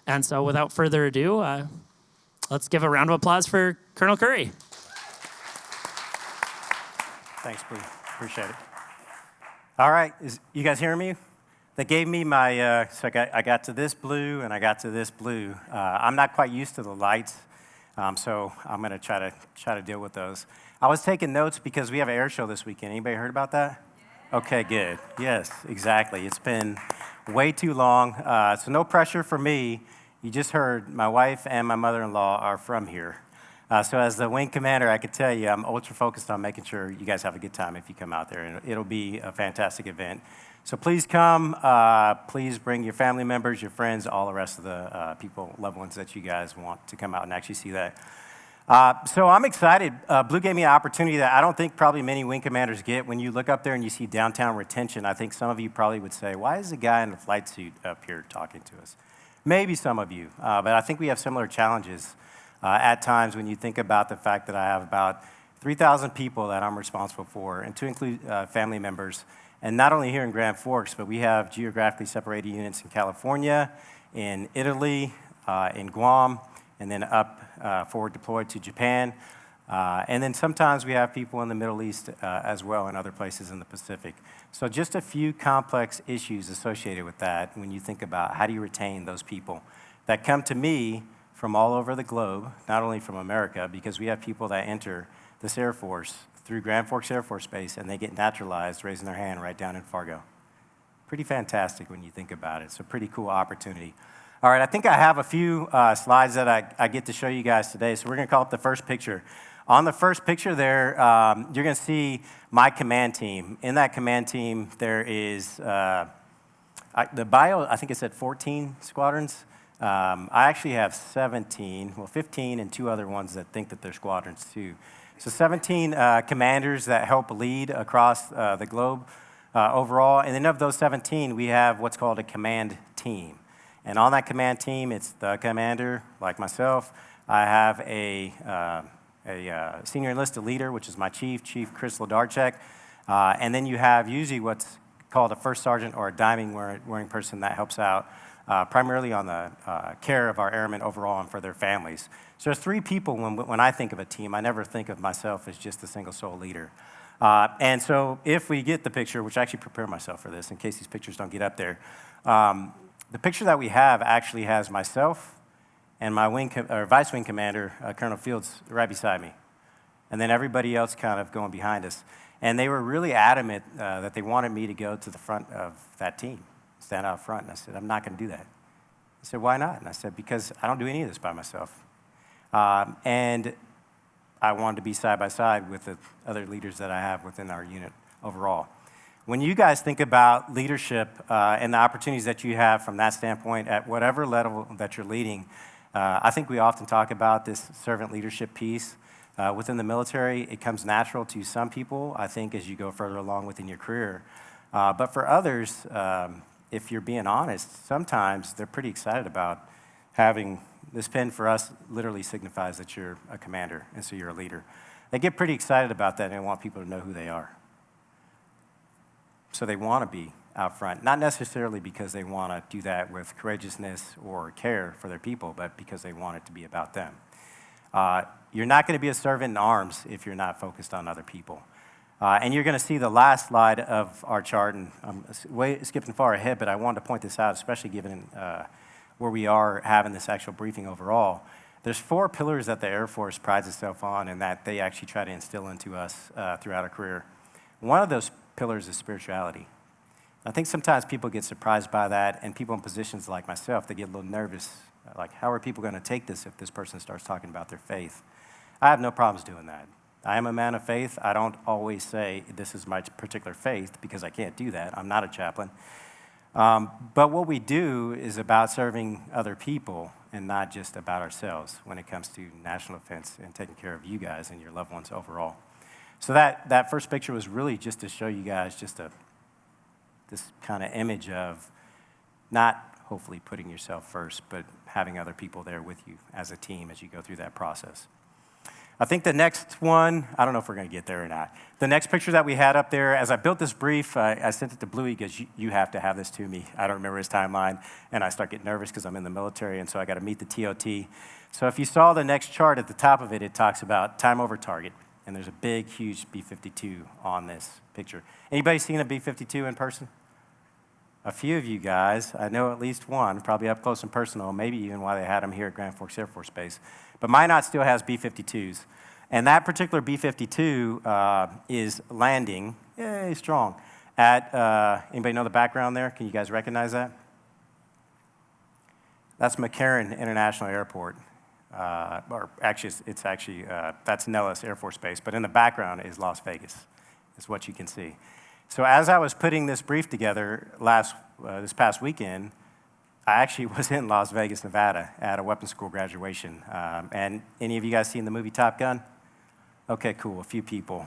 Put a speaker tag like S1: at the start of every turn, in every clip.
S1: And so without further ado, let's give a round of applause for Colonel Curry.
S2: Thanks, Blue. Appreciate it. All right, you guys hearing me? They gave me my, so I got to this blue and I got to this blue. I'm not quite used to the lights, so I'm gonna try to deal with those. I was taking notes because we have an air show this weekend. Anybody heard about that? Okay, good. Yes, exactly. It's been way too long, so no pressure for me. You just heard my wife and my mother-in-law are from here. So as the wing commander, I can tell you I'm ultra focused on making sure you guys have a good time if you come out there, and it'll be a fantastic event. So please come, please bring your family members, your friends, all the rest of the people, loved ones that you guys want to come out and actually see that. So I'm excited. Blue gave me an opportunity that I don't think probably many wing commanders get. When you look up there and you see downtown retention, I think some of you probably would say, why is the guy in the flight suit up here talking to us? Maybe some of you, but I think we have similar challenges at times when you think about the fact that I have about 3,000 people that I'm responsible for, and to include family members. And not only here in Grand Forks, but we have geographically separated units in California, in Italy, in Guam, and then up forward deployed to Japan. And then sometimes we have people in the Middle East as well, and other places in the Pacific. So just a few complex issues associated with that when you think about how do you retain those people that come to me from all over the globe, not only from America, because we have people that enter this Air Force through Grand Forks Air Force Base and they get naturalized, raising their hand right down in Fargo. Pretty fantastic when you think about it. It's a pretty cool opportunity. All right, I think I have a few slides that I get to show you guys today. So we're gonna call it the first picture. On the first picture there, you're gonna see my command team. In that command team, there is, the bio, I think it said 14 squadrons. I actually have 17, well 15 and 2 other ones that think that they're squadrons too. So 17 commanders that help lead across the globe overall. And then of those 17, we have what's called a command team. And on that command team, it's the commander, like myself. I have a senior enlisted leader, which is my chief, Chief Chris Lodarchek. And then you have usually what's called a first sergeant or a diamond wearing person that helps out primarily on the care of our airmen overall and for their families. So there's 3 people when I think of a team. I never think of myself as just a single sole leader. And so if we get the picture, which I actually prepare myself for this in case these pictures don't get up there, the picture that we have actually has myself and my vice wing commander, Colonel Fields, right beside me. And then everybody else kind of going behind us. And they were really adamant that they wanted me to go to the front of that team, stand out front. And I said, I'm not going to do that. I said, why not? And I said, because I don't do any of this by myself. And I wanted to be side by side with the other leaders that I have within our unit overall. When you guys think about leadership and the opportunities that you have from that standpoint at whatever level that you're leading, I think we often talk about this servant leadership piece. Within the military, it comes natural to some people, I think, as you go further along within your career. But for others, if you're being honest, sometimes they're pretty excited about having this pin. For us literally signifies that you're a commander, and so you're a leader. They get pretty excited about that and they want people to know who they are. So they want to be out front, not necessarily because they want to do that with courageousness or care for their people, but because they want it to be about them. You're not going to be a servant in arms if you're not focused on other people. And you're going to see the last slide of our chart, and I'm skipping far ahead, but I wanted to point this out, especially given where we are having this actual briefing overall. There's 4 pillars that the Air Force prides itself on and that they actually try to instill into us throughout our career. One of those pillars is spirituality. I think sometimes people get surprised by that, and people in positions like myself, they get a little nervous. Like, how are people going to take this if this person starts talking about their faith? I have no problems doing that. I am a man of faith. I don't always say this is my particular faith because I can't do that. I'm not a chaplain. But what we do is about serving other people and not just about ourselves when it comes to national defense and taking care of you guys and your loved ones overall. So that first picture was really just to show you guys just this kind of image of not hopefully putting yourself first, but having other people there with you as a team as you go through that process. I think the next one, I don't know if we're going to get there or not. The next picture that we had up there, as I built this brief, I sent it to Bluey because you have to have this to me. I don't remember his timeline, and I start getting nervous because I'm in the military, and so I got to meet the TOT. So if you saw the next chart at the top of it, it talks about time over target, and there's a big, huge B-52 on this picture. Anybody seen a B-52 in person? A few of you guys. I know at least one, probably up close and personal, maybe even why they had them here at Grand Forks Air Force Base. But Minot still has B-52s. And that particular B-52 is landing, yay, strong, at, anybody know the background there? Can you guys recognize that? That's McCarran International Airport. Or actually, that's Nellis Air Force Base. But in the background is Las Vegas, is what you can see. So as I was putting this brief together this past weekend, I actually was in Las Vegas, Nevada at a weapons school graduation. And any of you guys seen the movie Top Gun? Okay, cool, a few people.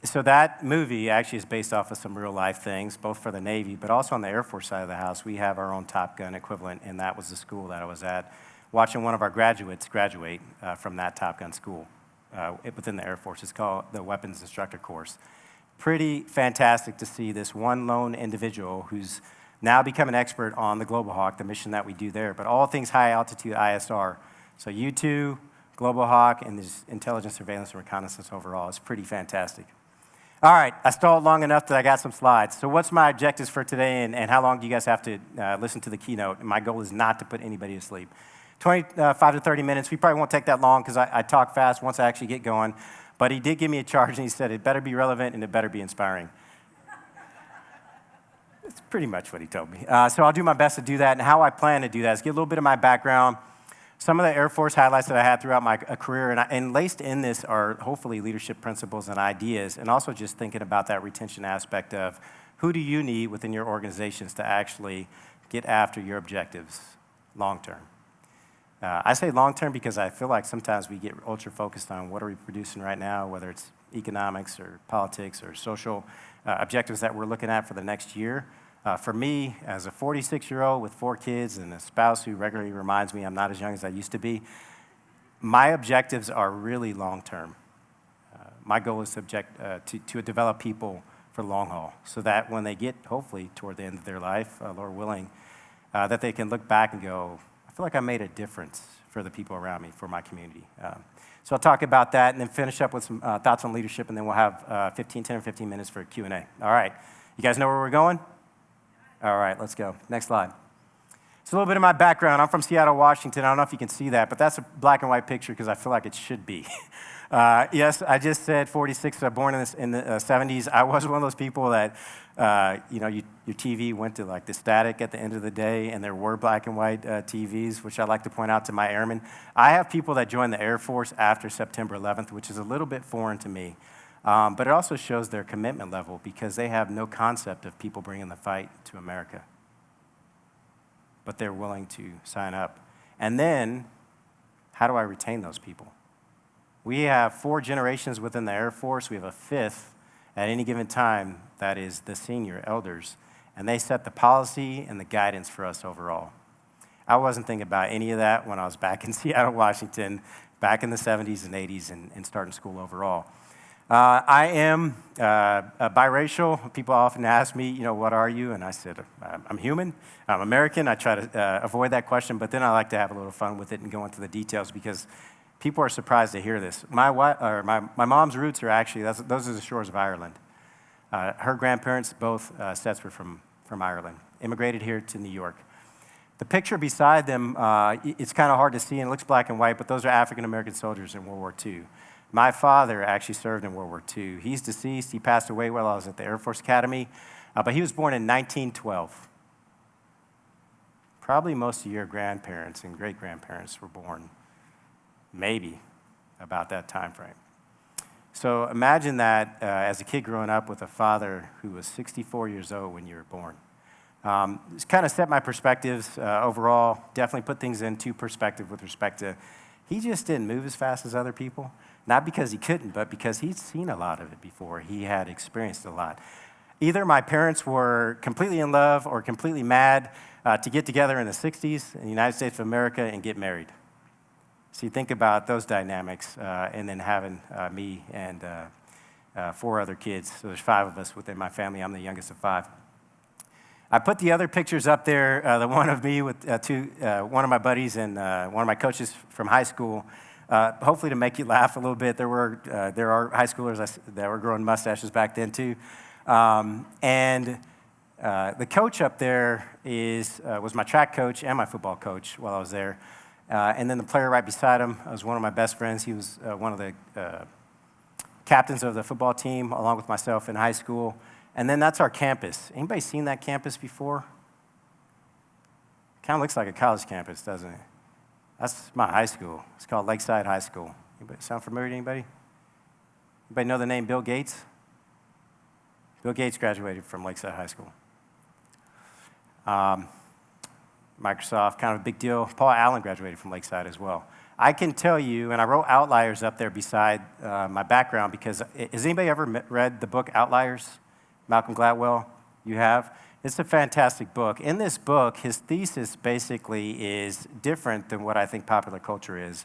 S2: So that movie actually is based off of some real life things, both for the Navy, but also on the Air Force side of the house. We have our own Top Gun equivalent, and that was the school that I was at, watching one of our graduates graduate from that Top Gun school within the Air Force. It's called the Weapons Instructor Course. Pretty fantastic to see this one lone individual who's now become an expert on the Global Hawk, the mission that we do there, but all things high altitude ISR. So U-2, Global Hawk, and this intelligence, surveillance, and reconnaissance overall. It's pretty fantastic. All right, I stalled long enough that I got some slides. So what's my objectives for today, and how long do you guys have to listen to the keynote? And my goal is not to put anybody to sleep. 25 to 30 minutes. We probably won't take that long because I talk fast once I actually get going. But he did give me a charge, and he said it better be relevant and it better be inspiring. That's pretty much what he told me. So I'll do my best to do that, and how I plan to do that is get a little bit of my background, some of the Air Force highlights that I had throughout my career, and laced in this are hopefully leadership principles and ideas, and also just thinking about that retention aspect of who do you need within your organizations to actually get after your objectives long term. I say long term because I feel like sometimes we get ultra focused on what are we producing right now, whether it's economics or politics or social objectives that we're looking at for the next year. For me, as a 46-year-old with 4 kids and a spouse who regularly reminds me I'm not as young as I used to be, my objectives are really long-term. My goal is to develop people for the long haul so that when they get, hopefully, toward the end of their life, Lord willing, that they can look back and go, I feel like I made a difference for the people around me, for my community. So I'll talk about that and then finish up with some thoughts on leadership, and then we'll have 10 or 15 minutes for Q&A. All right. You guys know where we're going? All right, let's go. Next slide. So a little bit of my background. I'm from Seattle, Washington. I don't know if you can see that, but that's a black and white picture because I feel like it should be. Yes, I just said 46, born in the 70s. I was one of those people that, your TV went to like the static at the end of the day, and there were black and white TVs, which I like to point out to my airmen. I have people that joined the Air Force after September 11th, which is a little bit foreign to me. But it also shows their commitment level because they have no concept of people bringing the fight to America. But they're willing to sign up. And then, how do I retain those people? We have 4 generations within the Air Force. We have a 5th at any given time that is the senior elders. And they set the policy and the guidance for us overall. I wasn't thinking about any of that when I was back in Seattle, Washington, back in the 70s and 80s and starting school overall. I am biracial. People often ask me, what are you? And I said, I'm human. I'm American. I try to avoid that question, but then I like to have a little fun with it and go into the details because people are surprised to hear this. My mom's roots are actually, those are the shores of Ireland. Her grandparents, both sets were from Ireland, immigrated here to New York. The picture beside them, it's kind of hard to see, and it looks black and white, but those are African-American soldiers in World War II. My father actually served in World War II. He's deceased. He passed away while I was at the Air Force Academy, but he was born in 1912. Probably most of your grandparents and great-grandparents were born maybe about that time frame. So imagine that as a kid growing up with a father who was 64 years old when you were born. It's kind of set my perspectives overall, definitely put things into perspective with respect to he just didn't move as fast as other people. Not because he couldn't, but because he'd seen a lot of it before. He had experienced a lot. Either my parents were completely in love or completely mad to get together in the 60s in the United States of America and get married. So you think about those dynamics, and then having me and 4 other kids. So there's 5 of us within my family. I'm the youngest of 5. I put the other pictures up there, the one of me with one of my buddies and one of my coaches from high school, hopefully to make you laugh a little bit. There are high schoolers that were growing mustaches back then too. And the coach up there was my track coach and my football coach while I was there. And then the player right beside him was one of my best friends. He was one of the captains of the football team along with myself in high school. And then that's our campus. Anybody seen that campus before? Kind of looks like a college campus, doesn't it? That's my high school. It's called Lakeside High School. Anybody sound familiar to anybody? Anybody know the name Bill Gates? Bill Gates graduated from Lakeside High School. Microsoft, kind of a big deal. Paul Allen graduated from Lakeside as well. I can tell you, and I wrote Outliers up there beside my background because has anybody ever read the book Outliers? Malcolm Gladwell, you have? It's a fantastic book. In this book, his thesis basically is different than what I think popular culture is.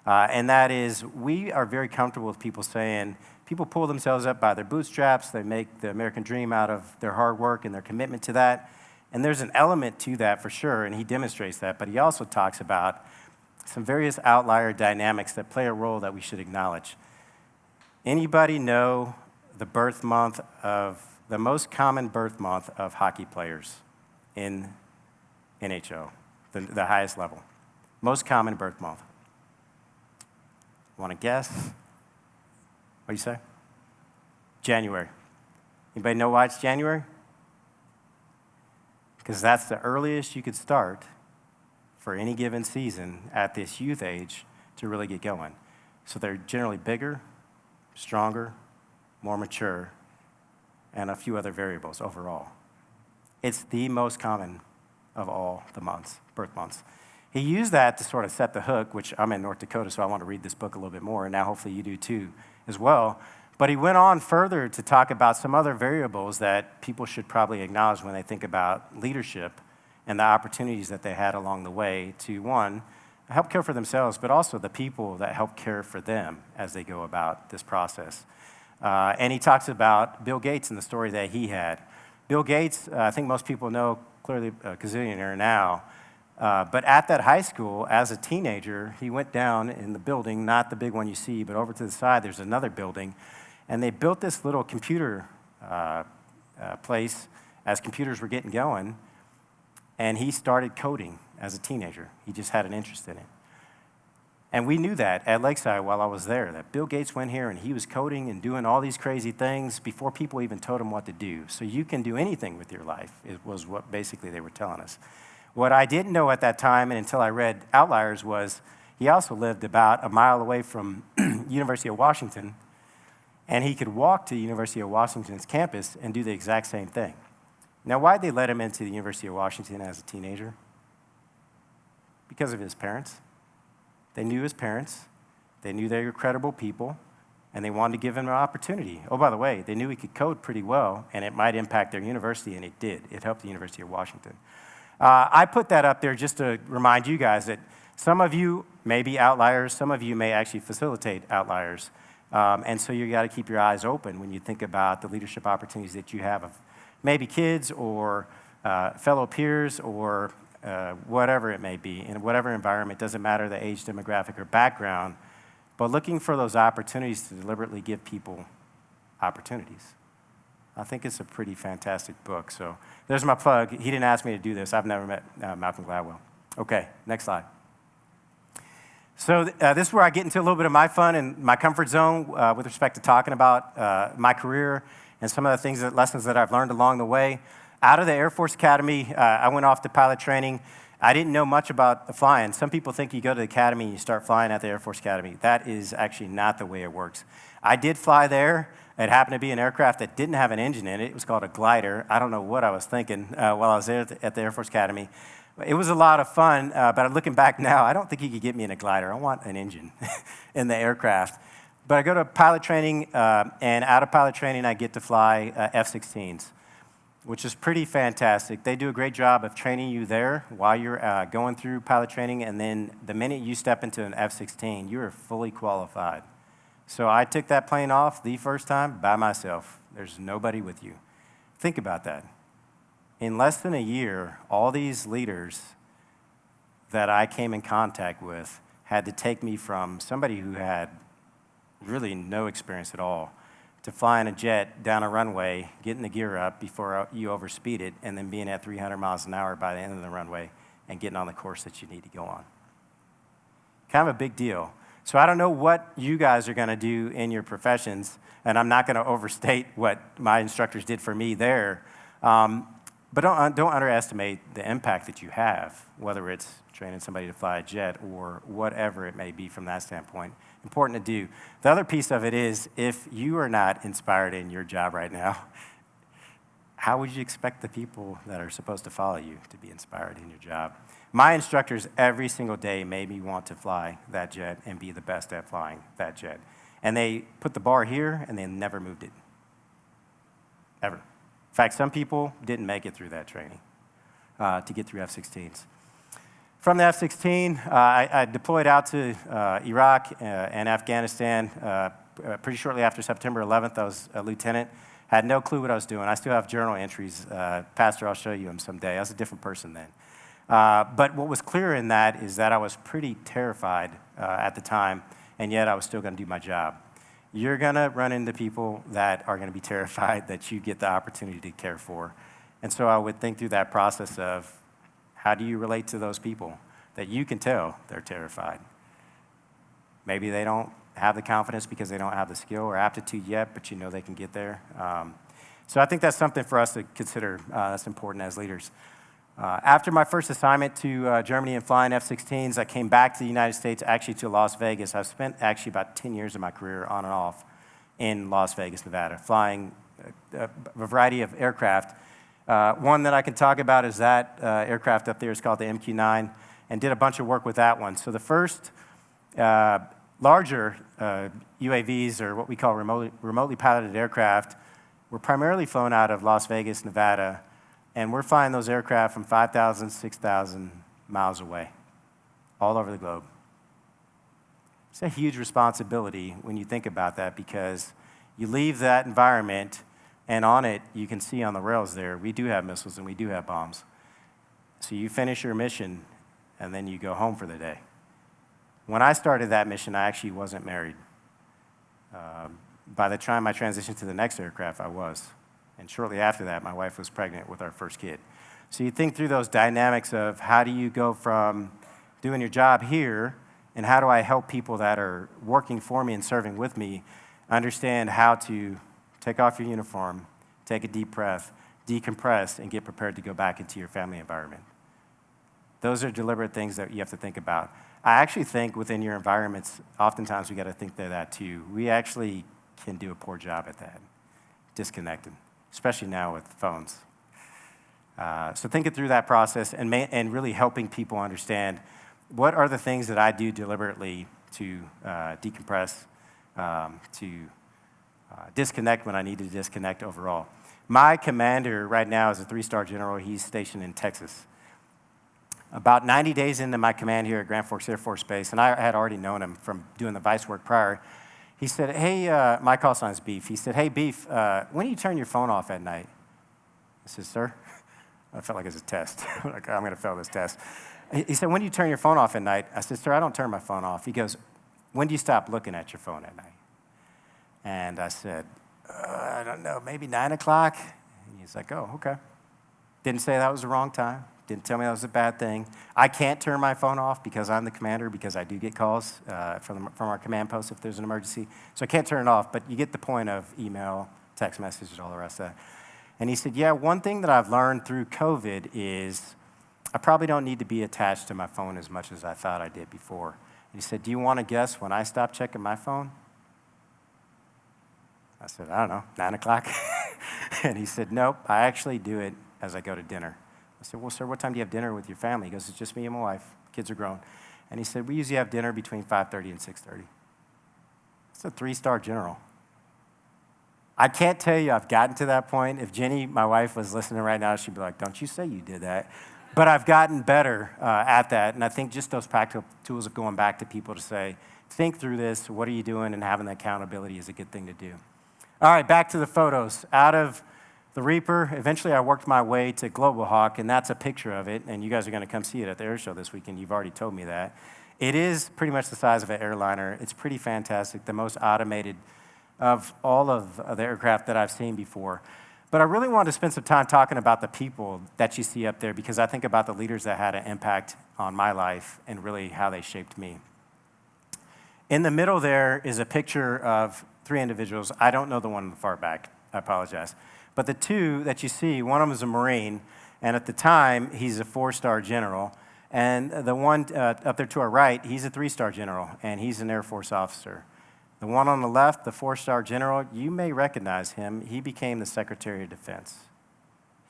S2: And that is, we are very comfortable with people saying, people pull themselves up by their bootstraps, they make the American dream out of their hard work and their commitment to that. And there's an element to that for sure, and he demonstrates that, but he also talks about some various outlier dynamics that play a role that we should acknowledge. Anybody know the most common birth month of hockey players in NHL, the highest level? Most common birth month. Want to guess? What do you say? January. Anybody know why it's January? Because that's the earliest you could start for any given season at this youth age to really get going. So they're generally bigger, stronger, more mature, and a few other variables overall. It's the most common of all the months, birth months. He used that to sort of set the hook, which I'm in North Dakota, so I want to read this book a little bit more, and now hopefully you do too as well. But he went on further to talk about some other variables that people should probably acknowledge when they think about leadership and the opportunities that they had along the way to, one, help care for themselves, but also the people that help care for them as they go about this process. And he talks about Bill Gates and the story that he had. Bill Gates, I think most people know, clearly a gazillionaire now, but at that high school, as a teenager, he went down in the building, not the big one you see, but over to the side, there's another building, and they built this little computer place as computers were getting going, and he started coding as a teenager. He just had an interest in it. And we knew that at Lakeside while I was there, that Bill Gates went here and he was coding and doing all these crazy things before people even told him what to do. So you can do anything with your life, it was what basically they were telling us. What I didn't know at that time, and until I read Outliers, was he also lived about a mile away from University of Washington, and he could walk to the University of Washington's campus and do the exact same thing. Now, why'd they let him into the University of Washington as a teenager? Because of his parents. They knew his parents. They knew they were credible people, and they wanted to give him an opportunity. Oh, by the way, they knew he could code pretty well, and it might impact their university, and it did. It helped the University of Washington. I put that up there just to remind you guys that some of you may be outliers. Some of you may actually facilitate outliers. And so you got to keep your eyes open when you think about the leadership opportunities that you have of maybe kids or fellow peers or whatever it may be, in whatever environment, doesn't matter the age, demographic, or background, but looking for those opportunities to deliberately give people opportunities. I think it's a pretty fantastic book. So there's my plug. He didn't ask me to do this. I've never met Malcolm Gladwell. Okay, next slide. So this is where I get into a little bit of my fun and my comfort zone with respect to talking about my career and some of the things, lessons that I've learned along the way. Out of the Air Force Academy, I went off to pilot training. I didn't know much about flying. Some people think you go to the academy and you start flying at the Air Force Academy. That is actually not the way it works. I did fly there. It happened to be an aircraft that didn't have an engine in it. It was called a glider. I don't know what I was thinking while I was there at the Air Force Academy. It was a lot of fun, but looking back now, I don't think you could get me in a glider. I want an engine in the aircraft. But I go to pilot training, and out of pilot training, I get to fly F-16s. which is pretty fantastic. They do a great job of training you there while you're going through pilot training, and then the minute you step into an F-16, you are fully qualified. So I took that plane off the first time by myself. There's nobody with you. Think about that. In less than a year, all these leaders that I came in contact with had to take me from somebody who had really no experience at all to flying a jet down a runway, getting the gear up before you overspeed it, and then being at 300 miles an hour by the end of the runway and getting on the course that you need to go on. Kind of a big deal. So I don't know what you guys are going to do in your professions, and I'm not going to overstate what my instructors did for me there. But don't underestimate the impact that you have, whether it's training somebody to fly a jet or whatever it may be from that standpoint. Important to do. The other piece of it is, if you are not inspired in your job right now, how would you expect the people that are supposed to follow you to be inspired in your job? My instructors every single day made me want to fly that jet and be the best at flying that jet. And they put the bar here, and they never moved it, ever. In fact, some people didn't make it through that training to get through F-16s. From the F-16, I deployed out to Iraq and Afghanistan pretty shortly after September 11th. I was a lieutenant, had no clue what I was doing. I still have journal entries. Pastor, I'll show you them someday. I was a different person then. But what was clear in that is that I was pretty terrified at the time, and yet I was still going to do my job. You're going to run into people that are going to be terrified that you get the opportunity to care for. And so I would think through that process of, how do you relate to those people that you can tell they're terrified? Maybe they don't have the confidence because they don't have the skill or aptitude yet, but you know they can get there. So I think that's something for us to consider. That's important as leaders. After my first assignment to Germany and flying F-16s, I came back to the United States, actually to Las Vegas. I've spent actually about 10 years of my career on and off in Las Vegas, Nevada, flying a variety of aircraft. One that I can talk about is that aircraft up there is called the MQ-9, and did a bunch of work with that one. So the first larger UAVs, or what we call remotely piloted aircraft, were primarily flown out of Las Vegas, Nevada, and we're flying those aircraft from 5,000, 6,000 miles away, all over the globe. It's a huge responsibility when you think about that, because you leave that environment, and on it, you can see on the rails there, we do have missiles and we do have bombs. So you finish your mission, and then you go home for the day. When I started that mission, I actually wasn't married. By the time I transitioned to the next aircraft, I was. And shortly after that, my wife was pregnant with our first kid. So you think through those dynamics of how do you go from doing your job here, and how do I help people that are working for me and serving with me understand how to take off your uniform, take a deep breath, decompress, and get prepared to go back into your family environment. Those are deliberate things that you have to think about. I actually think within your environments, oftentimes we got to think through that too. We actually can do a poor job at that, disconnected, especially now with phones. So thinking through that process and really helping people understand what are the things that I do deliberately to decompress, to disconnect when I need to disconnect overall. My commander right now is a 3-star general. He's stationed in Texas. About 90 days into my command here at Grand Forks Air Force Base, and I had already known him from doing the vice work prior, he said, hey, my call sign is Beef. He said, hey, Beef, when do you turn your phone off at night? I said, sir? I felt like it was a test. Like, I'm going to fail this test. He said, when do you turn your phone off at night? I said, sir, I don't turn my phone off. He goes, when do you stop looking at your phone at night? And I said, I don't know, maybe 9 o'clock? And he's like, oh, okay. Didn't say that was the wrong time. Didn't tell me that was a bad thing. I can't turn my phone off because I'm the commander, because I do get calls from our command post if there's an emergency. So I can't turn it off, but you get the point of email, text messages, all the rest of that. And he said, yeah, one thing that I've learned through COVID is I probably don't need to be attached to my phone as much as I thought I did before. And he said, do you want to guess when I stopped checking my phone? I said, I don't know, 9 o'clock? And he said, nope, I actually do it as I go to dinner. I said, well, sir, what time do you have dinner with your family? He goes, it's just me and my wife. Kids are grown. And he said, we usually have dinner between 5:30 and 6:30. It's a 3-star general. I can't tell you I've gotten to that point. If Jenny, my wife, was listening right now, she'd be like, don't you say you did that. But I've gotten better at that. And I think just those practical tools of going back to people to say, think through this, what are you doing, and having that accountability is a good thing to do. All right, back to the photos. Out of the Reaper, eventually I worked my way to Global Hawk, and that's a picture of it. And you guys are going to come see it at the air show this weekend. You've already told me that. It is pretty much the size of an airliner. It's pretty fantastic, the most automated of all of the aircraft that I've seen before. But I really wanted to spend some time talking about the people that you see up there, because I think about the leaders that had an impact on my life and really how they shaped me. In the middle there is a picture of 3 individuals. I don't know the one in the far back. I apologize. But the 2 that you see, one of them is a Marine, and at the time, he's a 4-star general. And the one up there to our right, he's a 3-star general, and he's an Air Force officer. The one on the left, the 4-star general, you may recognize him. He became the Secretary of Defense.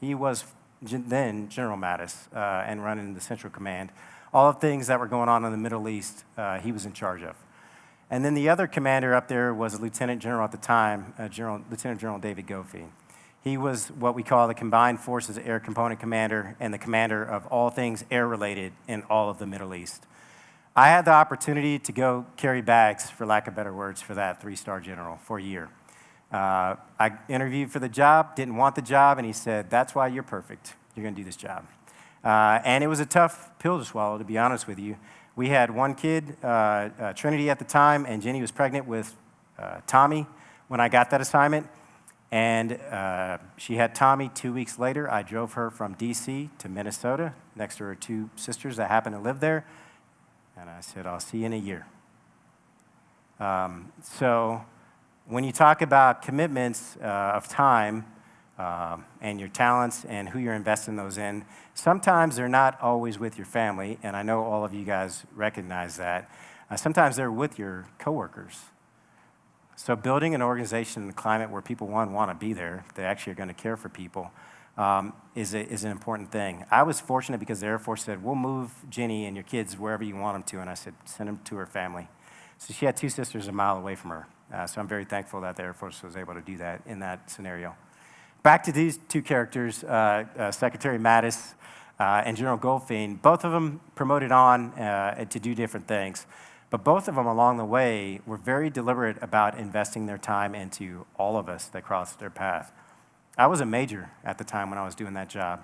S2: He was then General Mattis and running the Central Command. All the things that were going on in the Middle East, he was in charge of. And then the other commander up there was a lieutenant general at the time, Lieutenant General David Goffey. He was what we call the Combined Forces Air Component Commander and the commander of all things air-related in all of the Middle East. I had the opportunity to go carry bags, for lack of better words, for that 3-star general for a year. I interviewed for the job, didn't want the job, and he said, that's why you're perfect. You're going to do this job. And it was a tough pill to swallow, to be honest with you. We had one kid, Trinity at the time, and Jenny was pregnant with Tommy when I got that assignment. And she had Tommy 2 weeks later. I drove her from D.C. to Minnesota next to her 2 sisters that happened to live there. And I said, I'll see you in a year. So when you talk about commitments of time and your talents and who you're investing those in, sometimes they're not always with your family, and I know all of you guys recognize that. Sometimes they're with your coworkers. So building an organization in a climate where people, one, want to be there, they actually are going to care for people, is an important thing. I was fortunate because the Air Force said, we'll move Jenny and your kids wherever you want them to, and I said, send them to her family. So she had 2 sisters a mile away from her. So I'm very thankful that the Air Force was able to do that in that scenario. Back to these 2 characters, Secretary Mattis and General Goldfein, both of them promoted on to do different things. But both of them along the way were very deliberate about investing their time into all of us that crossed their path. I was a major at the time when I was doing that job.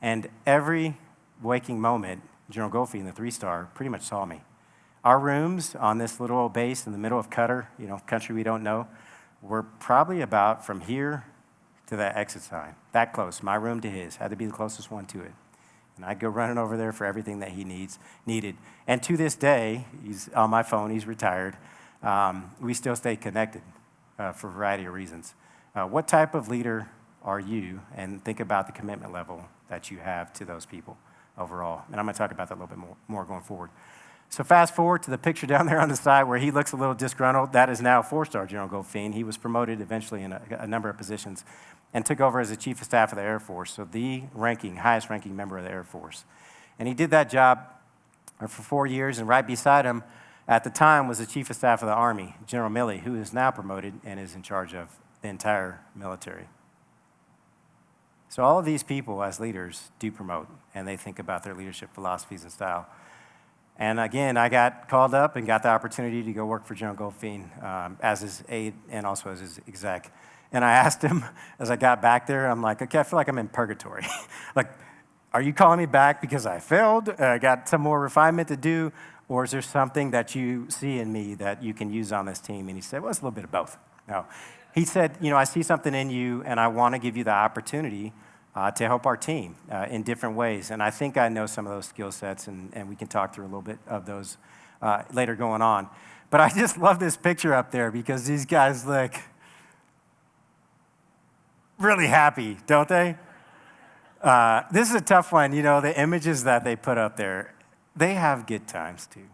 S2: And every waking moment, General Goldfein, the 3-star, pretty much saw me. Our rooms on this little old base in the middle of Qatar, country we don't know, were probably about from here to that exit sign, that close. My room to his had to be the closest one to it. And I'd go running over there for everything that he needed. And to this day, he's on my phone, he's retired. We still stay connected for a variety of reasons. What type of leader are you? And think about the commitment level that you have to those people overall. And I'm going to talk about that a little bit more going forward. So fast forward to the picture down there on the side where he looks a little disgruntled. That is now 4-star General Goldfein. He was promoted eventually in a number of positions and took over as the Chief of Staff of the Air Force, so the highest ranking member of the Air Force. And he did that job for 4 years, and right beside him at the time was the Chief of Staff of the Army, General Milley, who is now promoted and is in charge of the entire military. So all of these people as leaders do promote, and they think about their leadership philosophies and style. And again, I got called up and got the opportunity to go work for General Goldfein as his aide and also as his exec. And I asked him as I got back there, I'm like, okay, I feel like I'm in purgatory. Like, are you calling me back because I failed? I got some more refinement to do? Or is there something that you see in me that you can use on this team? And he said, well, it's a little bit of both. No. He said, I see something in you, and I want to give you the opportunity to help our team in different ways. And I think I know some of those skill sets, and we can talk through a little bit of those later going on. But I just love this picture up there because these guys look really happy, don't they? This is a tough one. The images that they put up there, they have good times too.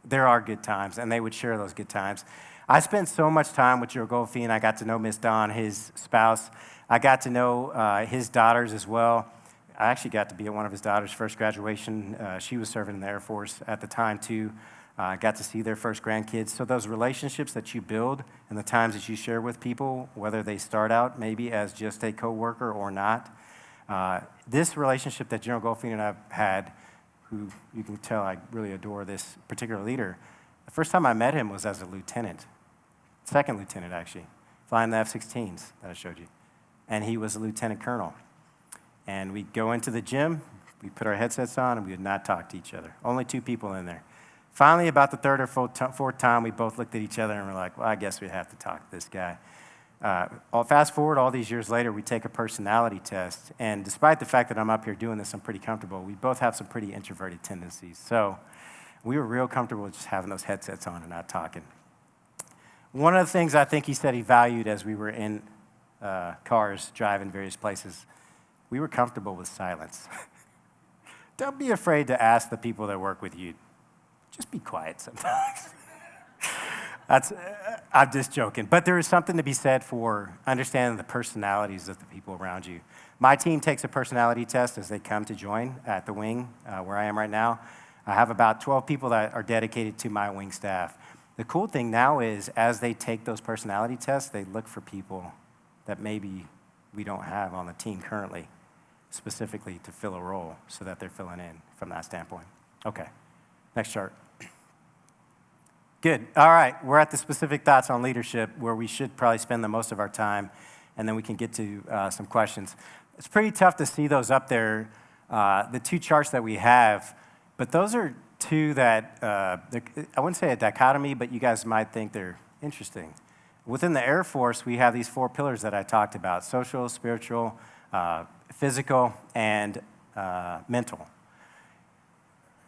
S2: There are good times, and they would share those good times. I spent so much time with General Goldfein. I got to know Miss Dawn, his spouse. I got to know his daughters as well. I actually got to be at one of his daughters' first graduation. She was serving in the Air Force at the time too. got to see their first grandkids. So those relationships that you build and the times that you share with people, whether they start out maybe as just a coworker or not, this relationship that General Goldfein and I've had, who you can tell I really adore this particular leader, the first time I met him was as a lieutenant, second lieutenant actually, flying the F-16s that I showed you. And he was a lieutenant colonel. And we'd go into the gym, we'd put our headsets on, and we would not talk to each other. Only 2 people in there. Finally, about the third or fourth time, we both looked at each other and were like, well, I guess we have to talk to this guy. Fast forward all these years later, we take a personality test. And despite the fact that I'm up here doing this, I'm pretty comfortable. We both have some pretty introverted tendencies. So we were real comfortable just having those headsets on and not talking. One of the things I think he said he valued as we were in cars driving various places, we were comfortable with silence. Don't be afraid to ask the people that work with you. Just be quiet sometimes. I'm just joking. But there is something to be said for understanding the personalities of the people around you. My team takes a personality test as they come to join at the wing where I am right now. I have about 12 people that are dedicated to my wing staff. The cool thing now is as they take those personality tests, they look for people that maybe we don't have on the team currently, specifically to fill a role so that they're filling in from that standpoint. Okay, next chart. Good, all right, we're at the specific thoughts on leadership where we should probably spend the most of our time, and then we can get to some questions. It's pretty tough to see those up there, the 2 charts that we have, but those are 2 that, I wouldn't say a dichotomy, but you guys might think they're interesting. Within the Air Force, we have these 4 pillars that I talked about: social, spiritual, physical, and mental.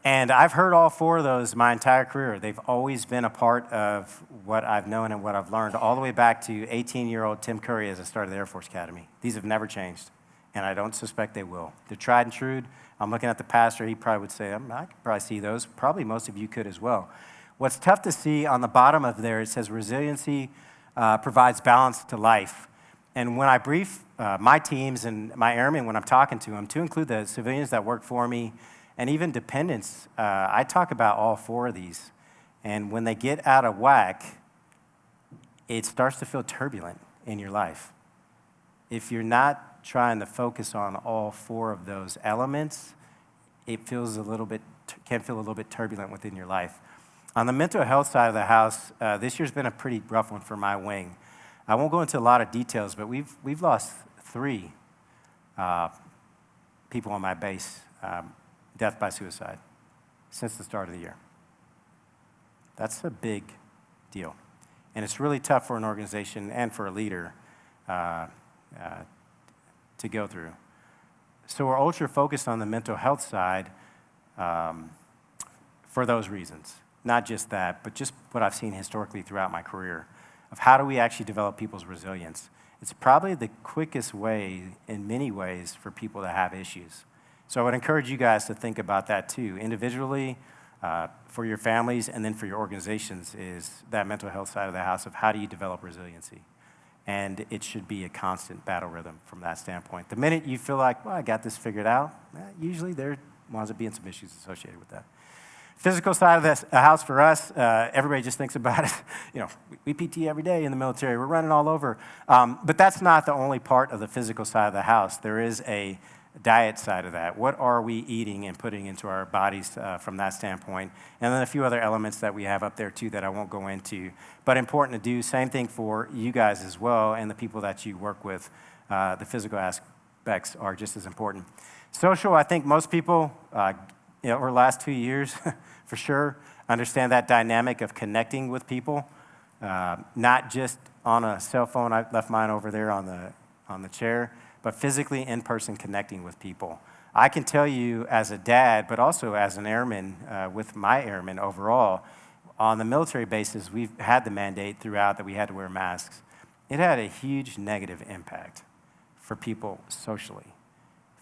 S2: And I've heard all 4 of those my entire career. They've always been a part of what I've known and what I've learned, all the way back to 18-year-old Tim Curry as I started the Air Force Academy. These have never changed, and I don't suspect they will. They're tried and true. I'm looking at the pastor. He probably would say, I could probably see those. Probably most of you could as well. What's tough to see on the bottom of there, it says resiliency provides balance to life. And when I brief my teams and my airmen when I'm talking to them, to include the civilians that work for me and even dependents, I talk about all 4 of these. And when they get out of whack, it starts to feel turbulent in your life. If you're not trying to focus on all 4 of those elements, it feels can feel a little bit turbulent within your life. On the mental health side of the house, this year's been a pretty rough one for my wing. I won't go into a lot of details, but we've lost 3 people on my base, death by suicide, since the start of the year. That's a big deal. And it's really tough for an organization and for a leader to go through. So we're ultra focused on the mental health side for those reasons. Not just that, but just what I've seen historically throughout my career of how do we actually develop people's resilience. It's probably the quickest way, in many ways, for people to have issues. So I would encourage you guys to think about that too, individually, for your families, and then for your organizations, is that mental health side of the house of how do you develop resiliency. And it should be a constant battle rhythm from that standpoint. The minute you feel like, well, I got this figured out, usually there winds up being some issues associated with that. Physical side of the house for us, everybody just thinks about it. You know, we PT every day in the military. We're running all over. But that's not the only part of the physical side of the house. There is a diet side of that. What are we eating and putting into our bodies from that standpoint? And then a few other elements that we have up there too that I won't go into. But important to do. Same thing for you guys as well and the people that you work with. The physical aspects are just as important. Social, I think most people, over the last 2 years, for sure, understand that dynamic of connecting with people, not just on a cell phone. I left mine over there on the chair, but physically in person connecting with people. I can tell you as a dad, but also as an airman with my airmen overall, on the military bases, we've had the mandate throughout that we had to wear masks. It had a huge negative impact for people socially.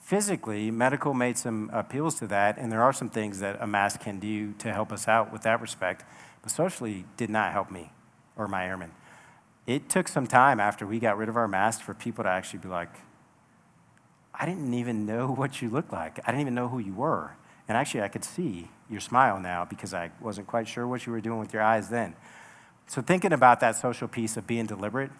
S2: Physically, medical made some appeals to that, and there are some things that a mask can do to help us out with that respect, but socially did not help me or my airmen. It took some time after we got rid of our masks for people to actually be like, I didn't even know what you looked like. I didn't even know who you were. And actually, I could see your smile now because I wasn't quite sure what you were doing with your eyes then. So thinking about that social piece of being deliberate,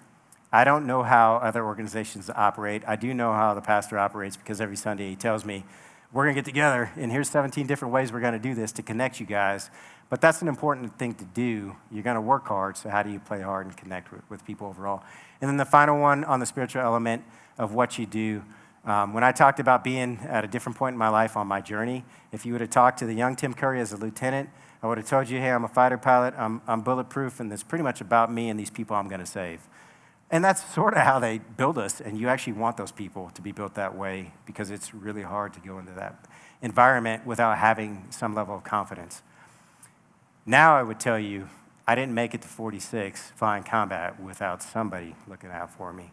S2: I don't know how other organizations operate. I do know how the pastor operates because every Sunday he tells me, we're going to get together, and here's 17 different ways we're going to do this to connect you guys. But that's an important thing to do. You're going to work hard, so how do you play hard and connect with people overall? And then the final one on the spiritual element of what you do. When I talked about being at a different point in my life on my journey, if you would have talked to the young Tim Curry as a lieutenant, I would have told you, hey, I'm a fighter pilot, I'm bulletproof, and it's pretty much about me and these people I'm going to save. And that's sort of how they build us, and you actually want those people to be built that way because it's really hard to go into that environment without having some level of confidence. Now I would tell you, I didn't make it to 46 flying combat without somebody looking out for me.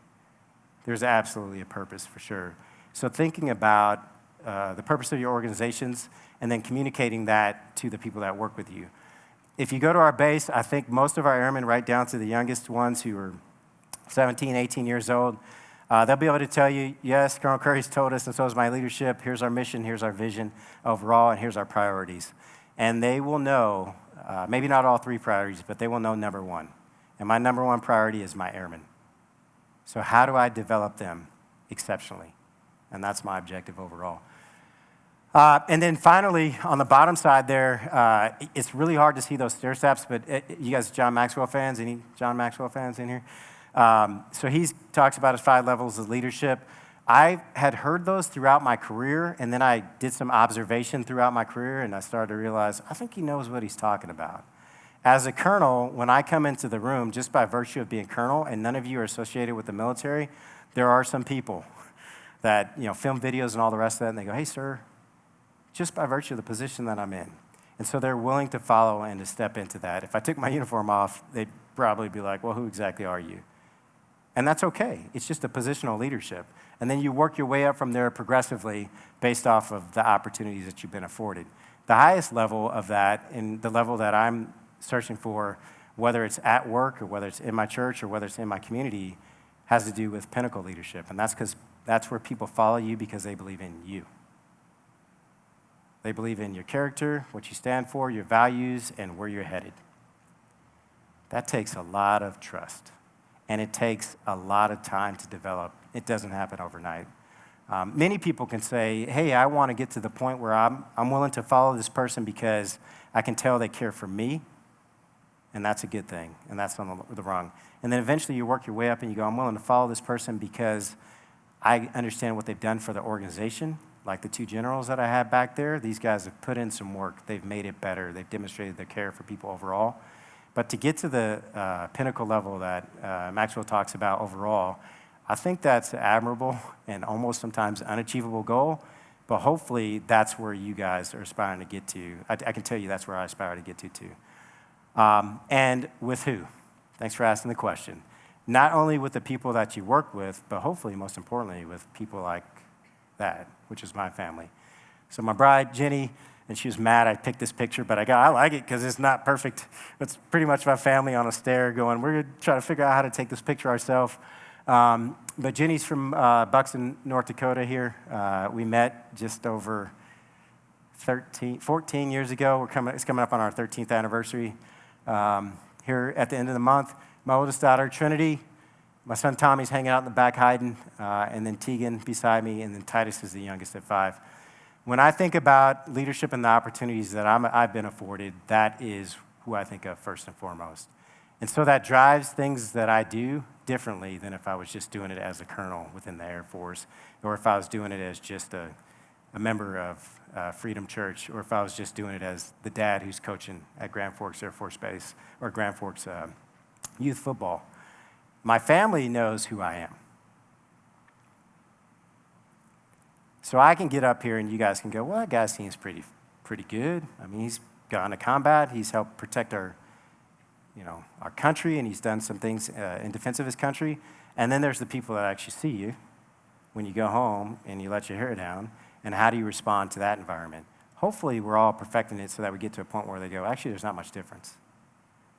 S2: There's absolutely a purpose for sure. So thinking about the purpose of your organizations and then communicating that to the people that work with you. If you go to our base, I think most of our airmen, right down to the youngest ones who are 17, 18 years old, they'll be able to tell you, yes, Colonel Curry's told us, and so is my leadership, here's our mission, here's our vision overall, and here's our priorities. And they will know, maybe not all three priorities, but they will know number one. And my number one priority is my airmen. So how do I develop them exceptionally? And that's my objective overall. And then finally, on the bottom side there, it's really hard to see those stair steps, but you guys John Maxwell fans? Any John Maxwell fans in here? So he talks about his 5 levels of leadership. I had heard those throughout my career, and then I did some observation throughout my career, and I started to realize, I think he knows what he's talking about. As a colonel, when I come into the room, just by virtue of being colonel, and none of you are associated with the military, there are some people that film videos and all the rest of that, and they go, hey, sir, just by virtue of the position that I'm in. And so they're willing to follow and to step into that. If I took my uniform off, they'd probably be like, well, who exactly are you? And that's okay. It's just a positional leadership. And then you work your way up from there progressively based off of the opportunities that you've been afforded. The highest level of that, and the level that I'm searching for, whether it's at work or whether it's in my church or whether it's in my community, has to do with pinnacle leadership. And that's because that's where people follow you because they believe in you. They believe in your character, what you stand for, your values, and where you're headed. That takes a lot of trust, and it takes a lot of time to develop. It doesn't happen overnight. Many people can say, hey, I want to get to the point where I'm willing to follow this person because I can tell they care for me, and that's a good thing, and that's on the wrong. And then eventually you work your way up and you go, I'm willing to follow this person because I understand what they've done for the organization. Like the 2 generals that I had back there, these guys have put in some work. They've made it better. They've demonstrated their care for people overall. But to get to the pinnacle level that Maxwell talks about overall, I think that's admirable and almost sometimes unachievable goal. But hopefully that's where you guys are aspiring to get to. I can tell you that's where I aspire to get to too. And with who? Thanks for asking the question. Not only with the people that you work with, but hopefully most importantly with people like that, which is my family. So my bride, Jenny, and she was mad I picked this picture, but I like it because it's not perfect. It's pretty much my family on a stair going, we're going to try to figure out how to take this picture ourselves. But Jenny's from Buxton, North Dakota here. We met just over 14 years ago. It's coming up on our 13th anniversary here at the end of the month. My oldest daughter, Trinity. My son Tommy's hanging out in the back hiding, and then Tegan beside me, and then Titus is the youngest at 5. When I think about leadership and the opportunities that I've been afforded, that is who I think of first and foremost. And so that drives things that I do differently than if I was just doing it as a colonel within the Air Force, or if I was doing it as just a member of Freedom Church, or if I was just doing it as the dad who's coaching at Grand Forks Air Force Base, or Grand Forks youth football. My family knows who I am. So I can get up here and you guys can go, well, that guy seems pretty good. I mean, he's gone to combat. He's helped protect our country, and he's done some things in defense of his country. And then there's the people that actually see you when you go home and you let your hair down, and how do you respond to that environment? Hopefully we're all perfecting it so that we get to a point where they go, actually, there's not much difference.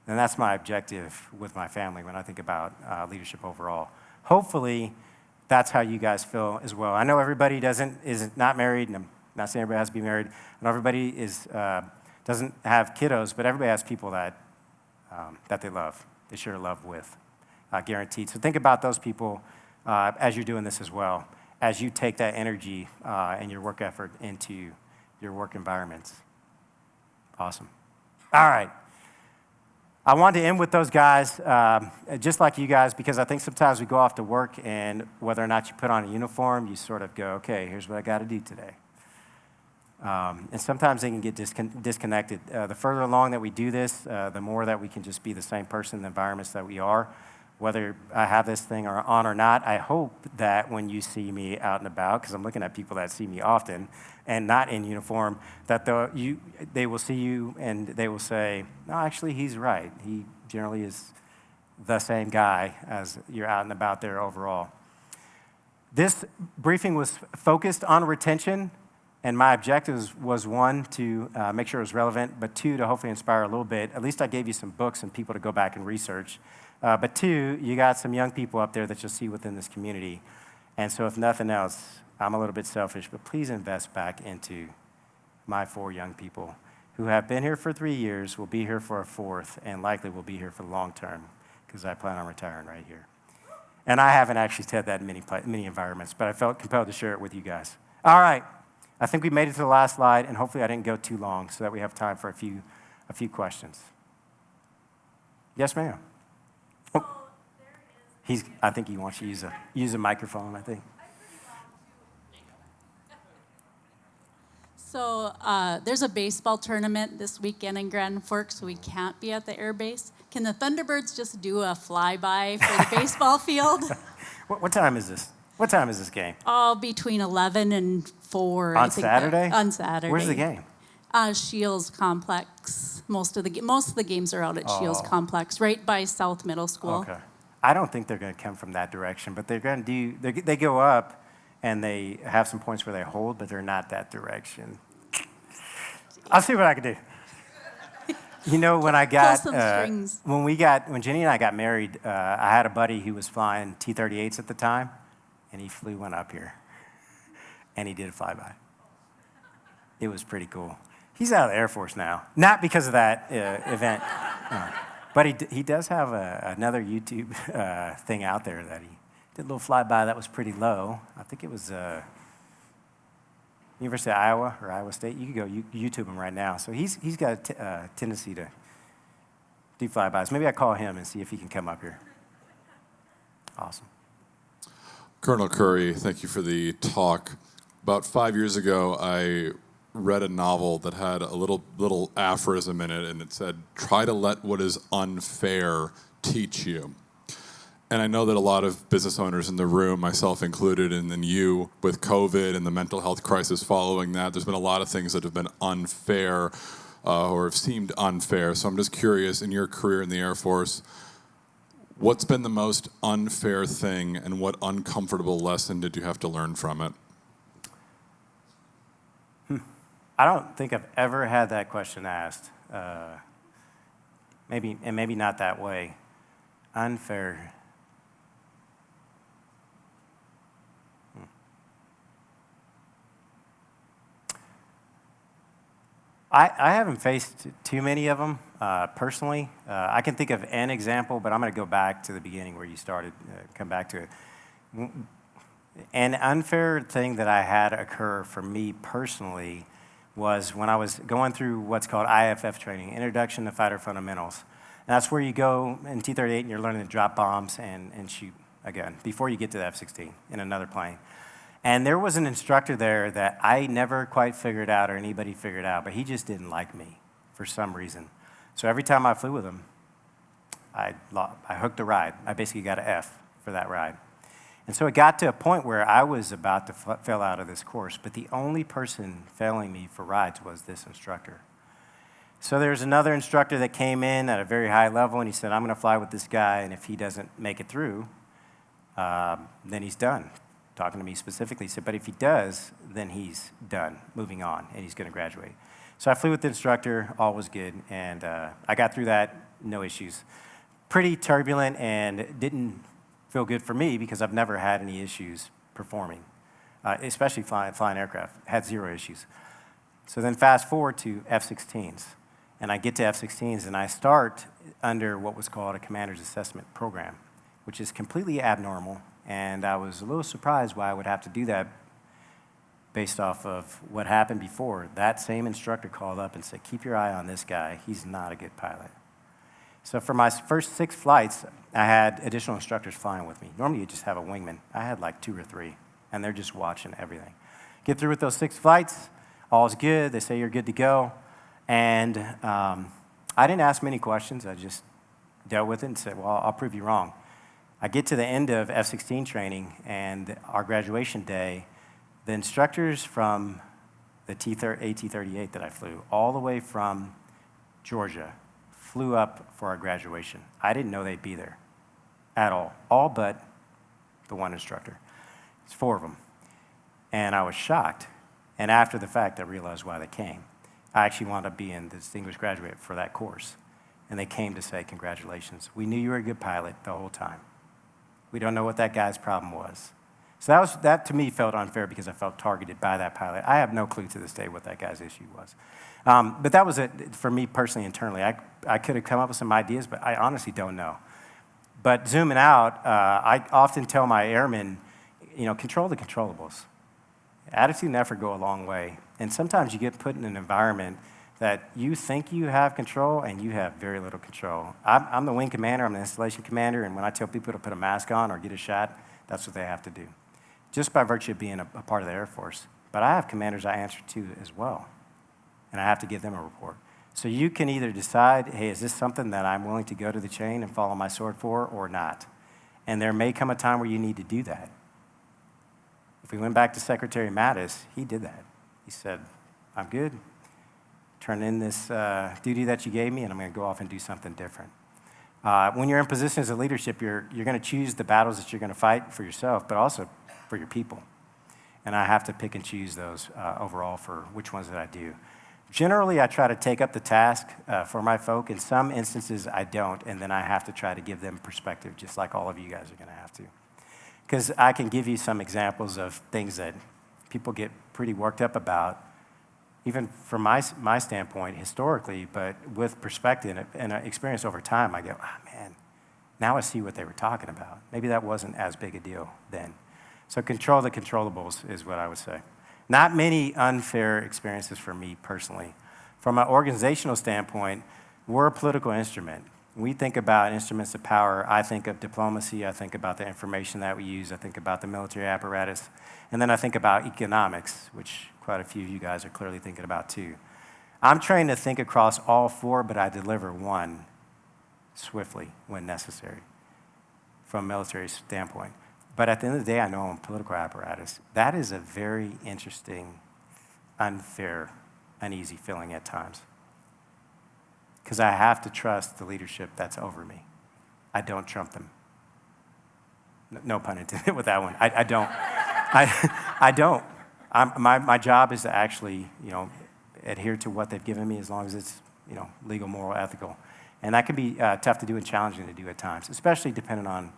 S2: And that's my objective with my family when I think about leadership overall. Hopefully, that's how you guys feel as well. I know everybody is not married, and I'm not saying everybody has to be married. I know everybody is doesn't have kiddos, but everybody has people that, that they love, they share love with, guaranteed. So think about those people as you're doing this as well, as you take that energy and your work effort into your work environments. Awesome. All right. I wanted to end with those guys, just like you guys, because I think sometimes we go off to work and whether or not you put on a uniform, you sort of go, okay, here's what I got to do today. And sometimes they can get disconnected. The further along that we do this, the more that we can just be the same person in the environments that we are. Whether I have this thing on or not, I hope that when you see me out and about, because I'm looking at people that see me often and not in uniform, that they will see you and they will say, no, actually, he's right. He generally is the same guy as you're out and about there overall. This briefing was focused on retention, and my objectives was one, to make sure it was relevant, but two, to hopefully inspire a little bit. At least I gave you some books and people to go back and research. But two, you got some young people up there that you'll see within this community. And so if nothing else, I'm a little bit selfish, but please invest back into my 4 young people who have been here for 3 years, will be here for a 4th, and likely will be here for the long term, because I plan on retiring right here. And I haven't actually said that in many environments, but I felt compelled to share it with you guys. All right. I think we made it to the last slide, and hopefully I didn't go too long so that we have time for a few questions. Yes, ma'am. I think he wants to use a microphone, I think.
S3: So there's a baseball tournament this weekend in Grand Forks, so we can't be at the air base. Can the Thunderbirds just do a flyby for the baseball field?
S2: What time is this? What time is this game?
S3: Between 11 and 4.
S2: On Saturday?
S3: On Saturday.
S2: Where's the game?
S3: Shields Complex. Most of the games are out at Shields Complex, right by South Middle School.
S2: Okay. I don't think they're going to come from that direction, but they're going to do. They go up, and they have some points where they hold, but they're not that direction. I'll see what I can do. You know, when I got when Jenny and I got married, I had a buddy who was flying T-38s at the time, and he flew one up here, and he did a flyby. It was pretty cool. He's out of the Air Force now, not because of that event, but he does have another YouTube thing out there that he did a little flyby that was pretty low. I think it was University of Iowa or Iowa State. You could go YouTube him right now. So he's got a tendency to do flybys. Maybe I call him and see if he can come up here. Awesome.
S4: Colonel Curry, thank you for the talk. About 5 years ago, I read a novel that had a little aphorism in it, and it said, "Try to let what is unfair teach you." And I know that a lot of business owners in the room, myself included, and then you, with COVID and the mental health crisis following that, there's been a lot of things that have been unfair or have seemed unfair. So I'm just curious, in your career in the Air Force, what's been the most unfair thing, and what uncomfortable lesson did you have to learn from it?
S2: I don't think I've ever had that question asked. Maybe not that way. Unfair. I haven't faced too many of them personally. I can think of an example, but I'm going to go back to the beginning where you started, come back to it. An unfair thing that I had occur for me personally was when I was going through what's called IFF training, Introduction to Fighter Fundamentals. And that's where you go in T-38 and you're learning to drop bombs and shoot a gun before you get to the F-16 in another plane. And there was an instructor there that I never quite figured out or anybody figured out, but he just didn't like me for some reason. So every time I flew with him, I hooked a ride. I basically got an F for that ride. And so it got to a point where I was about to fail out of this course, but the only person failing me for rides was this instructor. So there's another instructor that came in at a very high level, and he said, I'm going to fly with this guy, and if he doesn't make it through, then he's done. Talking to me specifically, he said, but if he does, then he's done, moving on, and he's going to graduate. So I flew with the instructor, all was good, and I got through that, no issues. Pretty turbulent and didn't feel good for me because I've never had any issues performing, especially flying aircraft. Had zero issues. So then fast forward to F-16s. And I get to F-16s, and I start under what was called a commander's assessment program, which is completely abnormal. And I was a little surprised why I would have to do that based off of what happened before. That same instructor called up and said, keep your eye on this guy. He's not a good pilot. So for my first 6 flights, I had additional instructors flying with me. Normally you just have a wingman. I had like 2 or 3, and they're just watching everything. Get through with those 6 flights, all's good. They say you're good to go. And I didn't ask many questions. I just dealt with it and said, well, I'll prove you wrong. I get to the end of F-16 training and our graduation day. The instructors from the AT-38 that I flew, all the way from Georgia, flew up for our graduation. I didn't know they'd be there at all but the one instructor. It's 4 of them. And I was shocked. And after the fact, I realized why they came. I actually wound up being the distinguished graduate for that course. And they came to say, congratulations. We knew you were a good pilot the whole time. We don't know what that guy's problem was. So that to me felt unfair because I felt targeted by that pilot. I have no clue to this day what that guy's issue was. But that was it for me personally, internally. I could have come up with some ideas, but I honestly don't know. But zooming out, I often tell my airmen, control the controllables. Attitude and effort go a long way. And sometimes you get put in an environment that you think you have control and you have very little control. I'm the wing commander, I'm the installation commander, and when I tell people to put a mask on or get a shot, that's what they have to do, just by virtue of being a part of the Air Force. But I have commanders I answer to as well, and I have to give them a report. So you can either decide, hey, is this something that I'm willing to go to the chain and follow my sword for or not? And there may come a time where you need to do that. If we went back to Secretary Mattis, he did that. He said, I'm good. Turn in this duty that you gave me, and I'm going to go off and do something different. When you're in positions of leadership, you're going to choose the battles that you're going to fight for yourself, but also for your people. And I have to pick and choose those overall for which ones that I do. Generally, I try to take up the task for my folk. In some instances, I don't, and then I have to try to give them perspective, just like all of you guys are going to have to. Because I can give you some examples of things that people get pretty worked up about, even from my standpoint, historically, but with perspective and experience over time, I go, man, now I see what they were talking about. Maybe that wasn't as big a deal then. So control the controllables is what I would say. Not many unfair experiences for me personally. From an organizational standpoint, we're a political instrument. When we think about instruments of power, I think of diplomacy, I think about the information that we use, I think about the military apparatus, and then I think about economics, which quite a few of you guys are clearly thinking about too. I'm trained to think across all 4, but I deliver one swiftly when necessary from a military standpoint. But at the end of the day, I know I'm a political apparatus. That is a very interesting, unfair, uneasy feeling at times. Because I have to trust the leadership that's over me. I don't trump them. No pun intended with that one. I don't. I don't. My job is to actually, adhere to what they've given me as long as it's, legal, moral, ethical. And that can be tough to do and challenging to do at times, especially depending on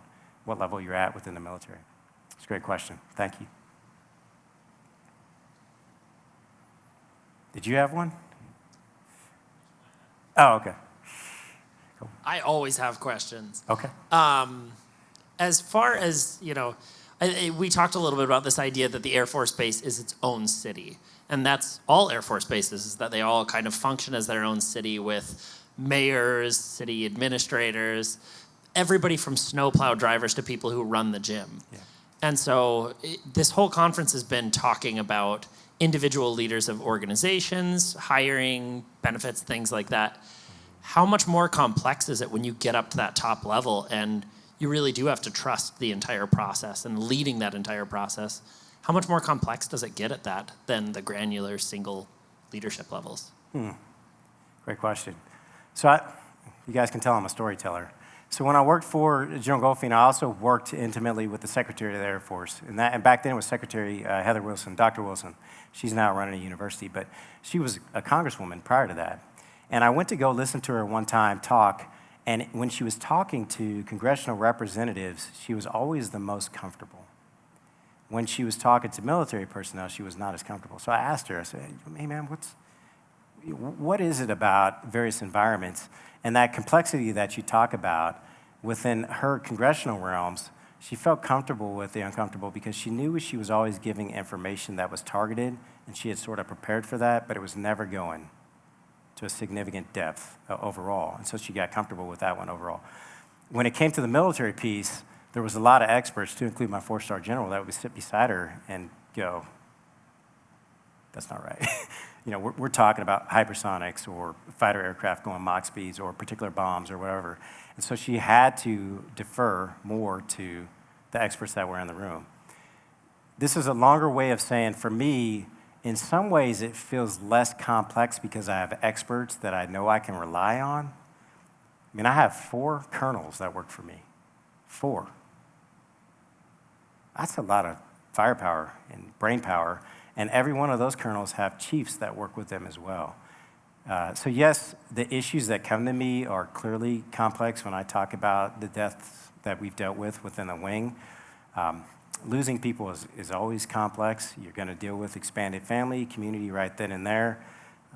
S2: what level you're at within the military. It's a great question. Thank you. Did you have one? Oh, okay. Cool.
S1: I always have questions.
S2: Okay.
S1: As far as, we talked a little bit about this idea that the Air Force Base is its own city. And that's all Air Force bases, is that they all kind of function as their own city with mayors, city administrators, everybody from snowplow drivers to people who run the gym. Yeah. And so this whole conference has been talking about individual leaders of organizations, hiring, benefits, things like that. How much more complex is it when you get up to that top level and you really do have to trust the entire process and leading that entire process? How much more complex does it get at that than the granular single leadership levels?
S2: Great question. So you guys can tell I'm a storyteller. So when I worked for General Goldfein, I also worked intimately with the Secretary of the Air Force. And back then it was Secretary Heather Wilson, Dr. Wilson. She's now running a university, but she was a congresswoman prior to that. And I went to go listen to her one time talk, and when she was talking to congressional representatives, she was always the most comfortable. when she was talking to military personnel, she was not as comfortable. So I asked her, I said, hey man, what is it about various environments and that complexity that you talk about within her congressional realms? She felt comfortable with the uncomfortable because she knew she was always giving information that was targeted, and she had sort of prepared for that, but it was never going to a significant depth overall. And so she got comfortable with that one overall. When it came to the military piece, there was a lot of experts, to include my 4-star general, that would sit beside her and go, that's not right. You know, we're talking about hypersonics or fighter aircraft going Mach speeds or particular bombs or whatever. And so she had to defer more to the experts that were in the room. This is a longer way of saying, for me, in some ways it feels less complex because I have experts that I know I can rely on. I mean, I have 4 colonels that work for me. 4. That's a lot of firepower and brain power. And every one of those colonels have chiefs that work with them as well. So yes, the issues that come to me are clearly complex when I talk about the deaths that we've dealt with within the wing. Losing people is always complex. You're going to deal with expanded family, community right then and there.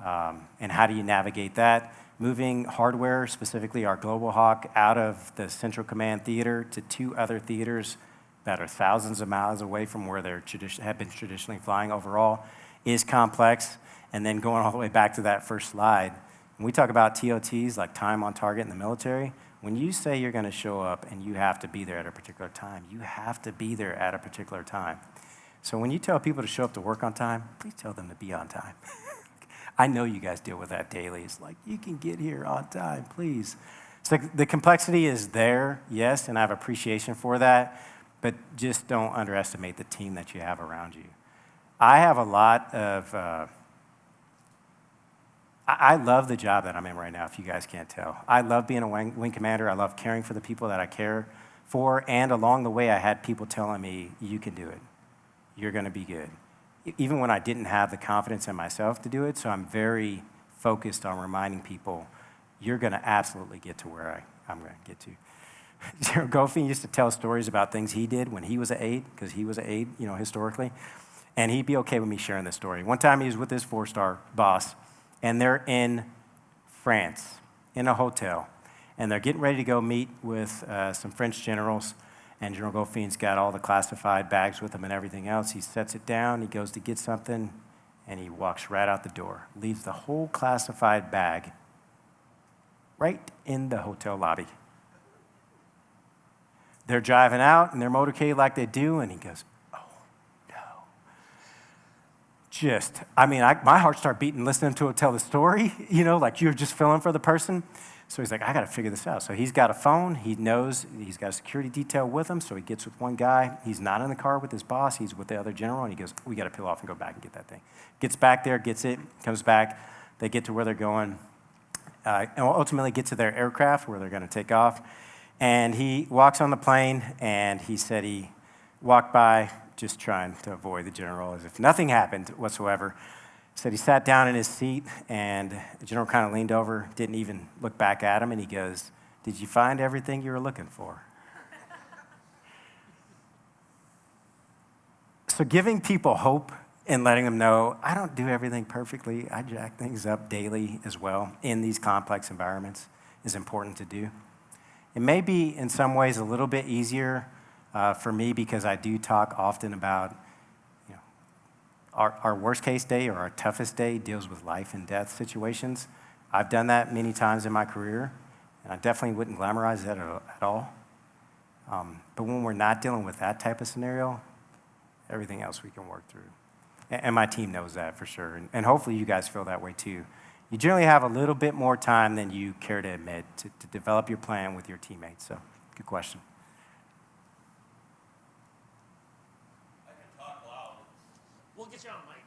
S2: And how do you navigate that? Moving hardware, specifically our Global Hawk, out of the Central Command Theater to 2 other theaters that are thousands of miles away from where they have been traditionally flying overall is complex. And then going all the way back to that first slide, when we talk about TOTs, like time on target in the military, when you say you're going to show up and you have to be there at a particular time, you have to be there at a particular time. So when you tell people to show up to work on time, please tell them to be on time. I know you guys deal with that daily. It's like, you can get here on time, please. So the complexity is there, yes, and I have appreciation for that, but just don't underestimate the team that you have around you. I have a lot of... I love the job that I'm in right now, if you guys can't tell. I love being a wing commander. I love caring for the people that I care for. And along the way, I had people telling me, you can do it. You're going to be good. Even when I didn't have the confidence in myself to do it. So I'm very focused on reminding people, you're going to absolutely get to where I'm going to get to. General Goldfein used to tell stories about things he did when he was an aide, because he was an aide, you know, historically. And he'd be okay with me sharing this story. One time he was with his 4-star boss, and they're in France, in a hotel. And they're getting ready to go meet with some French generals. And General Goldfein's got all the classified bags with him and everything else. He sets it down, he goes to get something, and he walks right out the door. Leaves the whole classified bag right in the hotel lobby. They're driving out in their motorcade like they do, and he goes, my heart started beating listening to him tell the story, you know, like you're just feeling for the person. So he's like, I got to figure this out. So he's got a phone. He knows he's got a security detail with him. So he gets with one guy. He's not in the car with his boss. He's with the other general. And he goes, we got to peel off and go back and get that thing. Gets back there, gets it, comes back. They get to where they're going. And ultimately get to their aircraft where they're going to take off. And he walks on the plane. And he said he walked by just trying to avoid the general as if nothing happened whatsoever. Said he sat down in his seat, and the general kind of leaned over, didn't even look back at him, and he goes, did you find everything you were looking for? So giving people hope and letting them know, I don't do everything perfectly. I jack things up daily as well in these complex environments is important to do. It may be in some ways a little bit easier for me because I do talk often about, you know, our worst case day or our toughest day deals with life and death situations. I've done that many times in my career, and I definitely wouldn't glamorize that at all. But when we're not dealing with that type of scenario, everything else we can work through. And my team knows that for sure. And hopefully you guys feel that way too. You generally have a little bit more time than you care to admit to develop your plan with your teammates. So, good question.
S1: We'll get you on mic.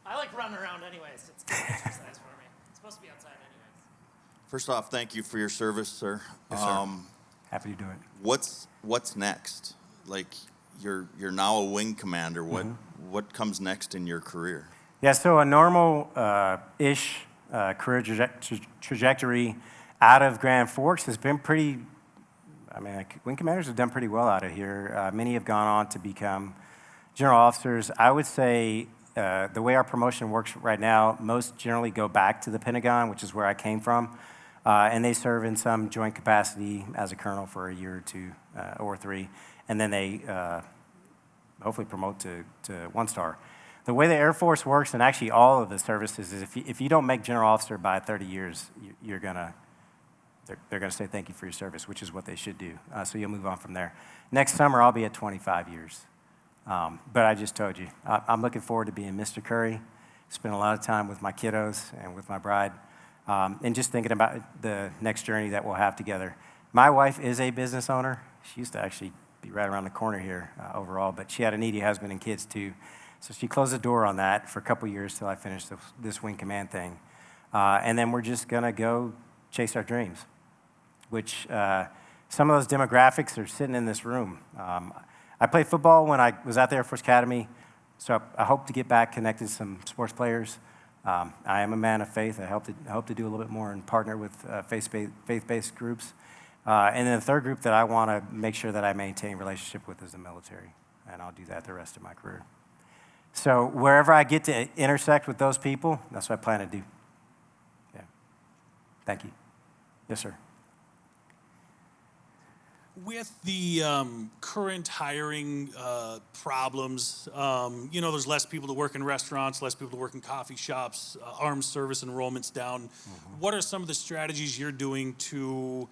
S1: I like running around anyways. It's good exercise for me. It's supposed to be outside anyways.
S5: First off, thank you for your service, sir.
S2: Yes, sir. Happy to do it.
S5: What's next? Like you're now a wing commander. What comes next in your career?
S2: Yeah, so a normal-ish career trajectory out of Grand Forks has been pretty, wing commanders have done pretty well out of here. Many have gone on to become General officers, I would say the way our promotion works right now, most generally go back to the Pentagon, which is where I came from, and they serve in some joint capacity as a colonel for a year or two or three, and then they hopefully promote to one-star. The way the Air Force works, and actually all of the services, is if you don't make general officer by 30 years, they're gonna say thank you for your service, which is what they should do. So you'll move on from there. Next summer, I'll be at 25 years. But I just told you, I'm looking forward to being Mr. Curry, spending a lot of time with my kiddos and with my bride, and just thinking about the next journey that we'll have together. My wife is a business owner. She used to actually be right around the corner here overall, but she had a needy husband and kids too. So she closed the door on that for a couple years till I finished this wing command thing. And then we're just gonna go chase our dreams, which some of those demographics are sitting in this room. I played football when I was at the Air Force Academy, so I hope to get back connected to some sports players. I am a man of faith. I hope to do a little bit more and partner with faith-based groups. And then the third group that I want to make sure that I maintain relationship with is the military, and I'll do that the rest of my career. So wherever I get to intersect with those people, that's what I plan to do. Yeah. Thank you. Yes, sir.
S6: With the current hiring problems, there's less people to work in restaurants, less people to work in coffee shops, armed service enrollment's down. Mm-hmm. What are some of the strategies you're doing to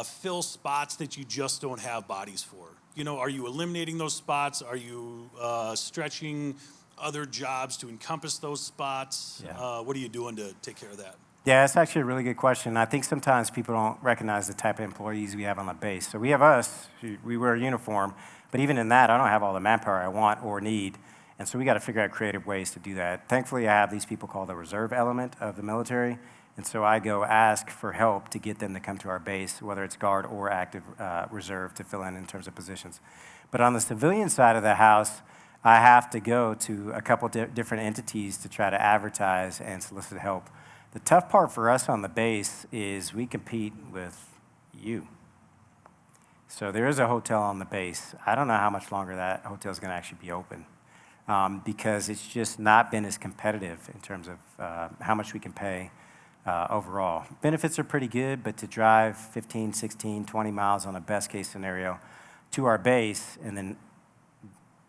S6: fill spots that you just don't have bodies for? Are you eliminating those spots? Are you stretching other jobs to encompass those spots?
S2: Yeah.
S6: What are you doing to take care of that?
S2: Yeah, that's actually a really good question. I think sometimes people don't recognize the type of employees we have on the base. So we have us, we wear a uniform, but even in that, I don't have all the manpower I want or need. And so we got to figure out creative ways to do that. Thankfully, I have these people called the reserve element of the military. And so I go ask for help to get them to come to our base, whether it's guard or active reserve to fill in terms of positions. But on the civilian side of the house, I have to go to a couple different entities to try to advertise and solicit help. The tough part for us on the base is we compete with you. So there is a hotel on the base. I don't know how much longer that hotel is going to actually be open because it's just not been as competitive in terms of how much we can pay overall. Benefits are pretty good, but to drive 15, 16, 20 miles on a best case scenario to our base, and then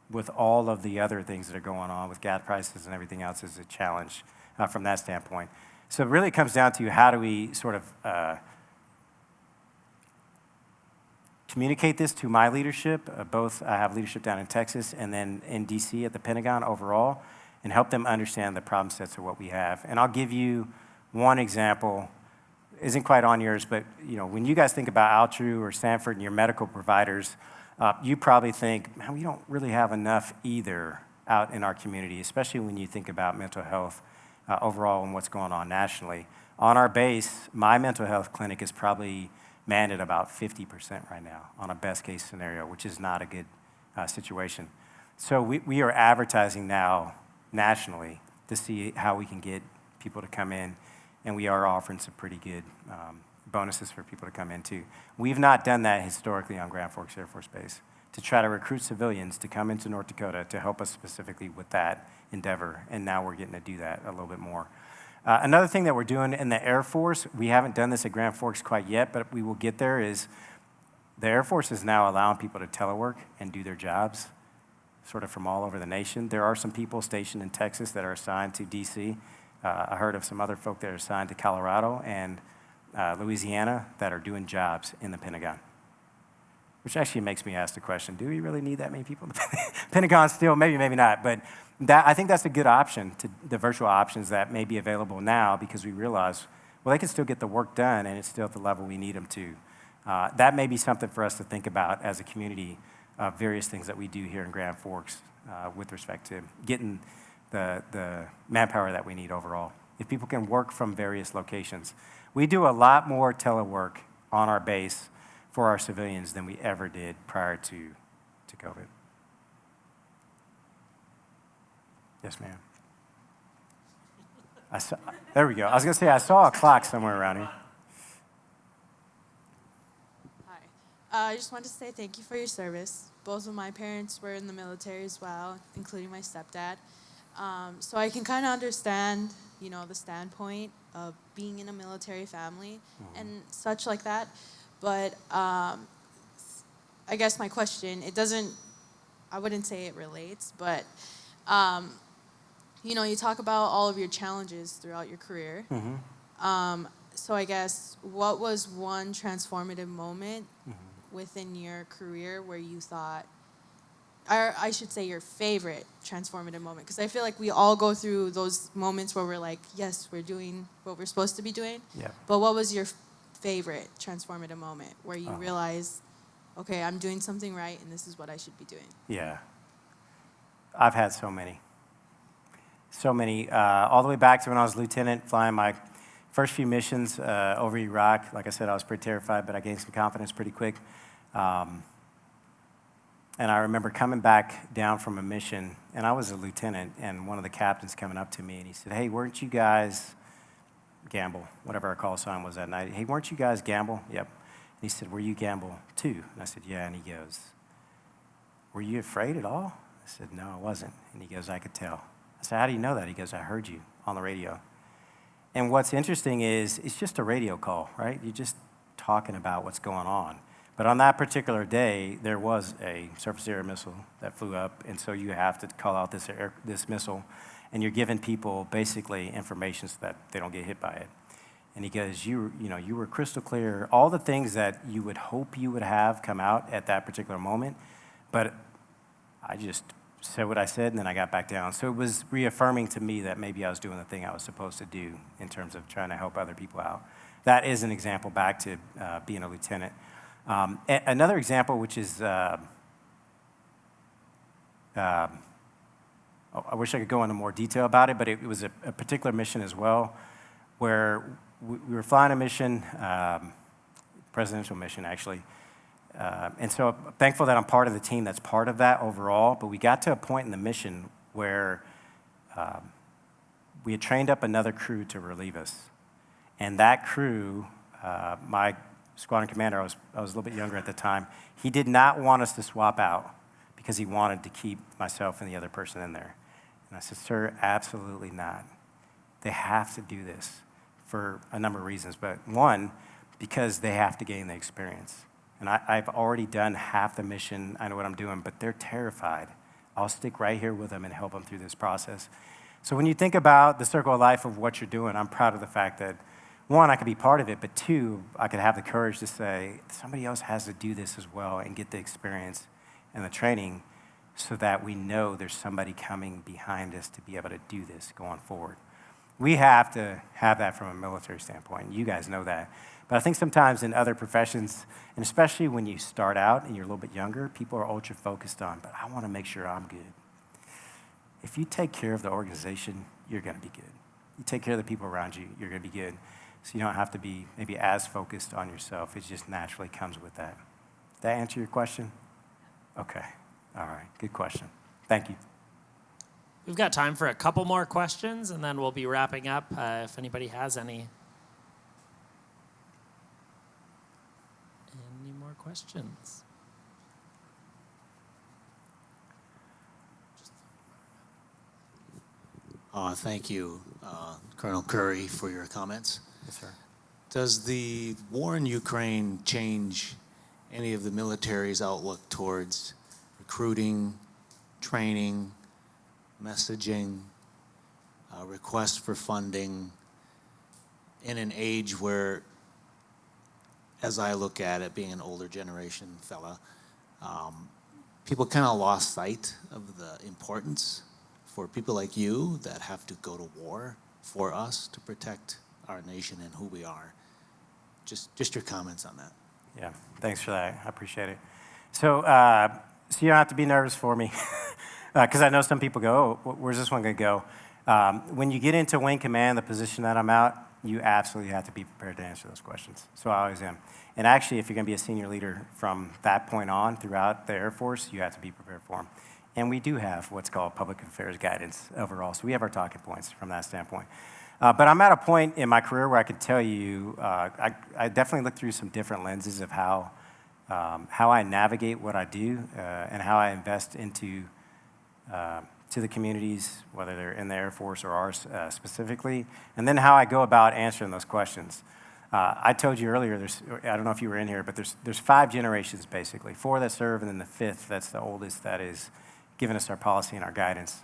S2: with all of the other things that are going on with gas prices and everything else is a challenge from that standpoint. So it really comes down to how do we sort of communicate this to my leadership, both I have leadership down in Texas and then in DC at the Pentagon overall, and help them understand the problem sets of what we have. And I'll give you one example, isn't quite on yours, but when you guys think about Altru or Sanford and your medical providers, you probably think, man, we don't really have enough either out in our community, especially when you think about mental health overall and what's going on nationally. On our base, my mental health clinic is probably manned at about 50% right now on a best case scenario, which is not a good situation. So we are advertising now nationally to see how we can get people to come in, and we are offering some pretty good bonuses for people to come in too. We've not done that historically on Grand Forks Air Force Base, to try to recruit civilians to come into North Dakota to help us specifically with that endeavor, and now we're getting to do that a little bit more. Another thing that we're doing in the Air Force, we haven't done this at Grand Forks quite yet, but we will get there, is the Air Force is now allowing people to telework and do their jobs sort of from all over the nation. There are some people stationed in Texas that are assigned to DC. I heard of some other folk that are assigned to Colorado and Louisiana that are doing jobs in the Pentagon. Which actually makes me ask the question, do we really need that many people in the Pentagon still? Maybe, maybe not. But I think that's a good option, to the virtual options that may be available now, because we realize, well, they can still get the work done and it's still at the level we need them to. That may be something for us to think about as a community of various things that we do here in Grand Forks with respect to getting the manpower that we need overall. If people can work from various locations. We do a lot more telework on our base for our civilians than we ever did prior to COVID. Yes, ma'am. There we go. I was going to say, I saw a clock somewhere around here.
S7: I just wanted to say thank you for your service. Both of my parents were in the military as well, including my stepdad. So I can kind of understand, the standpoint of being in a military family and such like that. But I guess my question, I wouldn't say it relates, but, you talk about all of your challenges throughout your career. So I guess, what was one transformative moment within your career where you thought, or I should say your favorite transformative moment? Because I feel like we all go through those moments where we're like, yes, we're doing what we're supposed to be doing.
S2: Yeah.
S7: But what was your favorite transformative moment where you realize, okay, I'm doing something right and this is what I should be doing?
S2: Yeah. I've had so many. So many. All the way back to when I was lieutenant, flying my first few missions over Iraq. Like I said, I was pretty terrified, but I gained some confidence pretty quick. And I remember coming back down from a mission, and I was a lieutenant, and one of the captains coming up to me, and he said, hey, weren't you guys Gamble, whatever our call sign was that night. Hey, weren't you guys Gamble? Yep. And he said, were you Gamble too? And I said, yeah. And he goes, were you afraid at all? I said, no, I wasn't. And he goes, I could tell. I said, how do you know that? He goes, I heard you on the radio. And what's interesting is it's just a radio call, right? You're just talking about what's going on. But on that particular day, there was a surface-to-air missile that flew up, and so you have to call out this missile, and you're giving people basically information so that they don't get hit by it. And he goes, you were crystal clear, all the things that you would hope you would have come out at that particular moment, but I just said what I said, and then I got back down. So it was reaffirming to me that maybe I was doing the thing I was supposed to do in terms of trying to help other people out. That is an example back to being a lieutenant. Another example, which is, I wish I could go into more detail about it, but it was a particular mission as well, where we were flying a mission, presidential mission actually, and so I'm thankful that I'm part of the team that's part of that overall, but we got to a point in the mission where we had trained up another crew to relieve us, and that crew, my squadron commander, I was a little bit younger at the time, he did not want us to swap out because he wanted to keep myself and the other person in there. And I said, sir, absolutely not. They have to do this for a number of reasons, but one, because they have to gain the experience. And I've already done half the mission, I know what I'm doing, but they're terrified. I'll stick right here with them and help them through this process. So when you think about the circle of life of what you're doing, I'm proud of the fact that one, I could be part of it, but two, I could have the courage to say, somebody else has to do this as well and get the experience and the training so that we know there's somebody coming behind us to be able to do this going forward. We have to have that from a military standpoint. You guys know that. But I think sometimes in other professions, and especially when you start out and you're a little bit younger, people are ultra focused on, but I want to make sure I'm good. If you take care of the organization, you're going to be good. You take care of the people around you, you're going to be good. So you don't have to be maybe as focused on yourself. It just naturally comes with that. Did that answer your question? Okay. All right. Good question. Thank you.
S1: We've got time for a couple more questions, and then we'll be wrapping up if anybody has any. Any more questions?
S8: Thank you, Colonel Curry, for your comments.
S2: Yes, sir.
S8: Does the war in Ukraine change any of the military's outlook towards recruiting, training, messaging, requests for funding in an age where, as I look at it, being an older generation fella, people kind of lost sight of the importance for people like you that have to go to war for us to protect our nation and who we are. Just your comments on that.
S2: Yeah, thanks for that. I appreciate it. So, so you don't have to be nervous for me, because I know some people go, oh, where's this one going to go? When you get into wing command, the position that I'm out, you absolutely have to be prepared to answer those questions. So I always am. And actually, if you're going to be a senior leader from that point on throughout the Air Force, you have to be prepared for them. And we do have what's called public affairs guidance overall. So we have our talking points from that standpoint. But I'm at a point in my career where I could tell you, I definitely look through some different lenses of how how I navigate what I do, and how I invest into to the communities, whether they're in the Air Force or ours specifically, and then how I go about answering those questions. I told you earlier, I don't know if you were in here, but there's 5 generations basically, 4 that serve, and then the 5th, that's the oldest, that is giving us our policy and our guidance.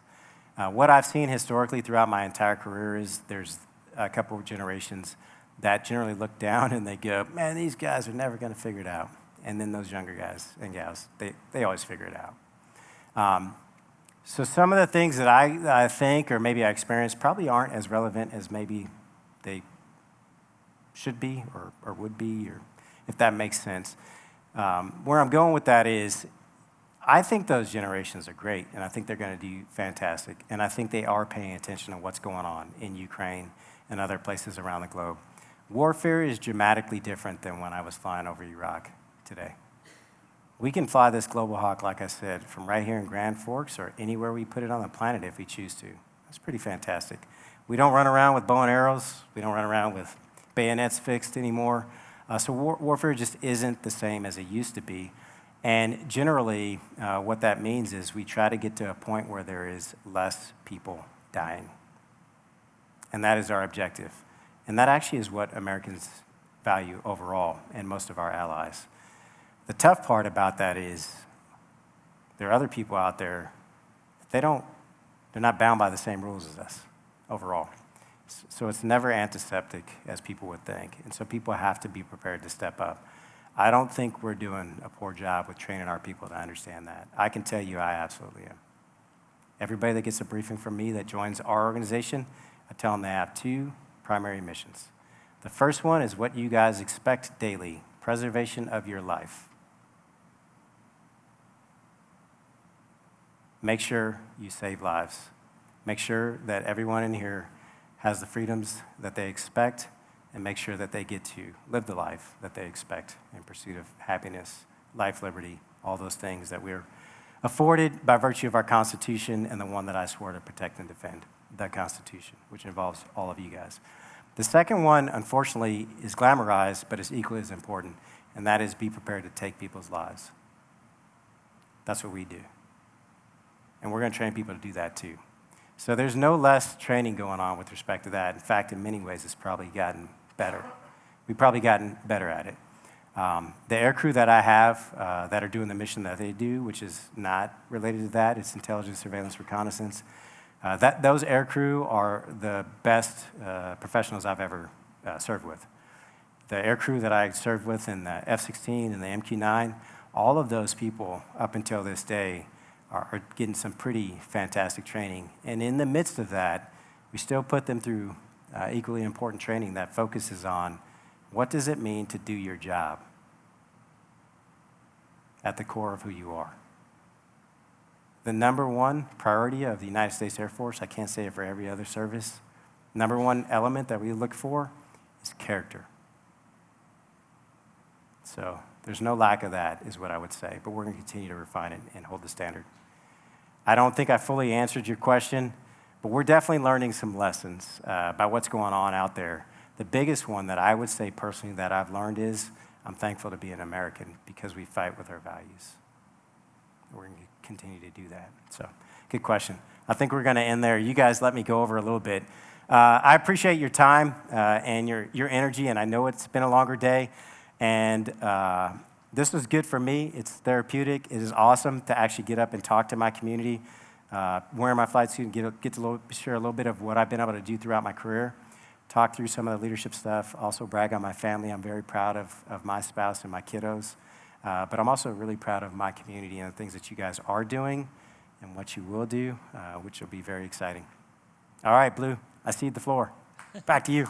S2: What I've seen historically throughout my entire career is there's a couple of generations that generally look down and they go, man, these guys are never gonna figure it out. And then those younger guys and gals, they always figure it out. So some of the things that I think, or maybe I experience, probably aren't as relevant as maybe they should be or would be, or if that makes sense. Where I'm going with that is, I think those generations are great, and I think they're going to do fantastic, and I think they are paying attention to what's going on in Ukraine and other places around the globe. Warfare is dramatically different than when I was flying over Iraq today. We can fly this Global Hawk, like I said, from right here in Grand Forks or anywhere we put it on the planet if we choose to. That's pretty fantastic. We don't run around with bow and arrows. We don't run around with bayonets fixed anymore. So warfare just isn't the same as it used to be. And generally, what that means is we try to get to a point where there is less people dying. And that is our objective. And that actually is what Americans value overall, and most of our allies. The tough part about that is there are other people out there, they're not bound by the same rules as us overall. So it's never antiseptic as people would think. And so people have to be prepared to step up. I don't think we're doing a poor job with training our people to understand that. I can tell you I absolutely am. Everybody that gets a briefing from me that joins our organization, I tell them they have 2 primary missions. The first one is what you guys expect daily, preservation of your life. Make sure you save lives. Make sure that everyone in here has the freedoms that they expect, and make sure that they get to live the life that they expect in pursuit of happiness, life, liberty, all those things that we're afforded by virtue of our Constitution and the one that I swore to protect and defend, the Constitution, which involves all of you guys. The second one, unfortunately, is glamorized, but is equally as important, and that is be prepared to take people's lives. That's what we do. And we're going to train people to do that too. So there's no less training going on with respect to that. In fact, in many ways, it's probably gotten better. We've probably gotten better at it. The aircrew that I have that are doing the mission that they do, which is not related to that, it's intelligence, surveillance, reconnaissance. Those aircrew are the best professionals I've ever served with. The aircrew that I served with in the F-16 and the MQ-9, all of those people up until this day are getting some pretty fantastic training. And in the midst of that, we still put them through equally important training that focuses on what does it mean to do your job at the core of who you are. The number one priority of the United States Air Force, I can't say it for every other service, number one element that we look for is character. So there's no lack of that, is what I would say, but we're going to continue to refine it and hold the standard. I don't think I fully answered your question, but we're definitely learning some lessons about what's going on out there. The biggest one that I would say personally that I've learned is I'm thankful to be an American because we fight with our values. We're going to continue to do that. So, good question. I think we're going to end there. You guys let me go over a little bit. I appreciate your time and your energy, and I know it's been a longer day. And this was good for me. It's therapeutic. It is awesome to actually get up and talk to my community, wearing my flight suit and get to share a little bit of what I've been able to do throughout my career, talk through some of the leadership stuff, also brag on my family. I'm very proud of my spouse and my kiddos, but I'm also really proud of my community and the things that you guys are doing and what you will do, which will be very exciting. All right, Blue, I cede the floor. Back to you.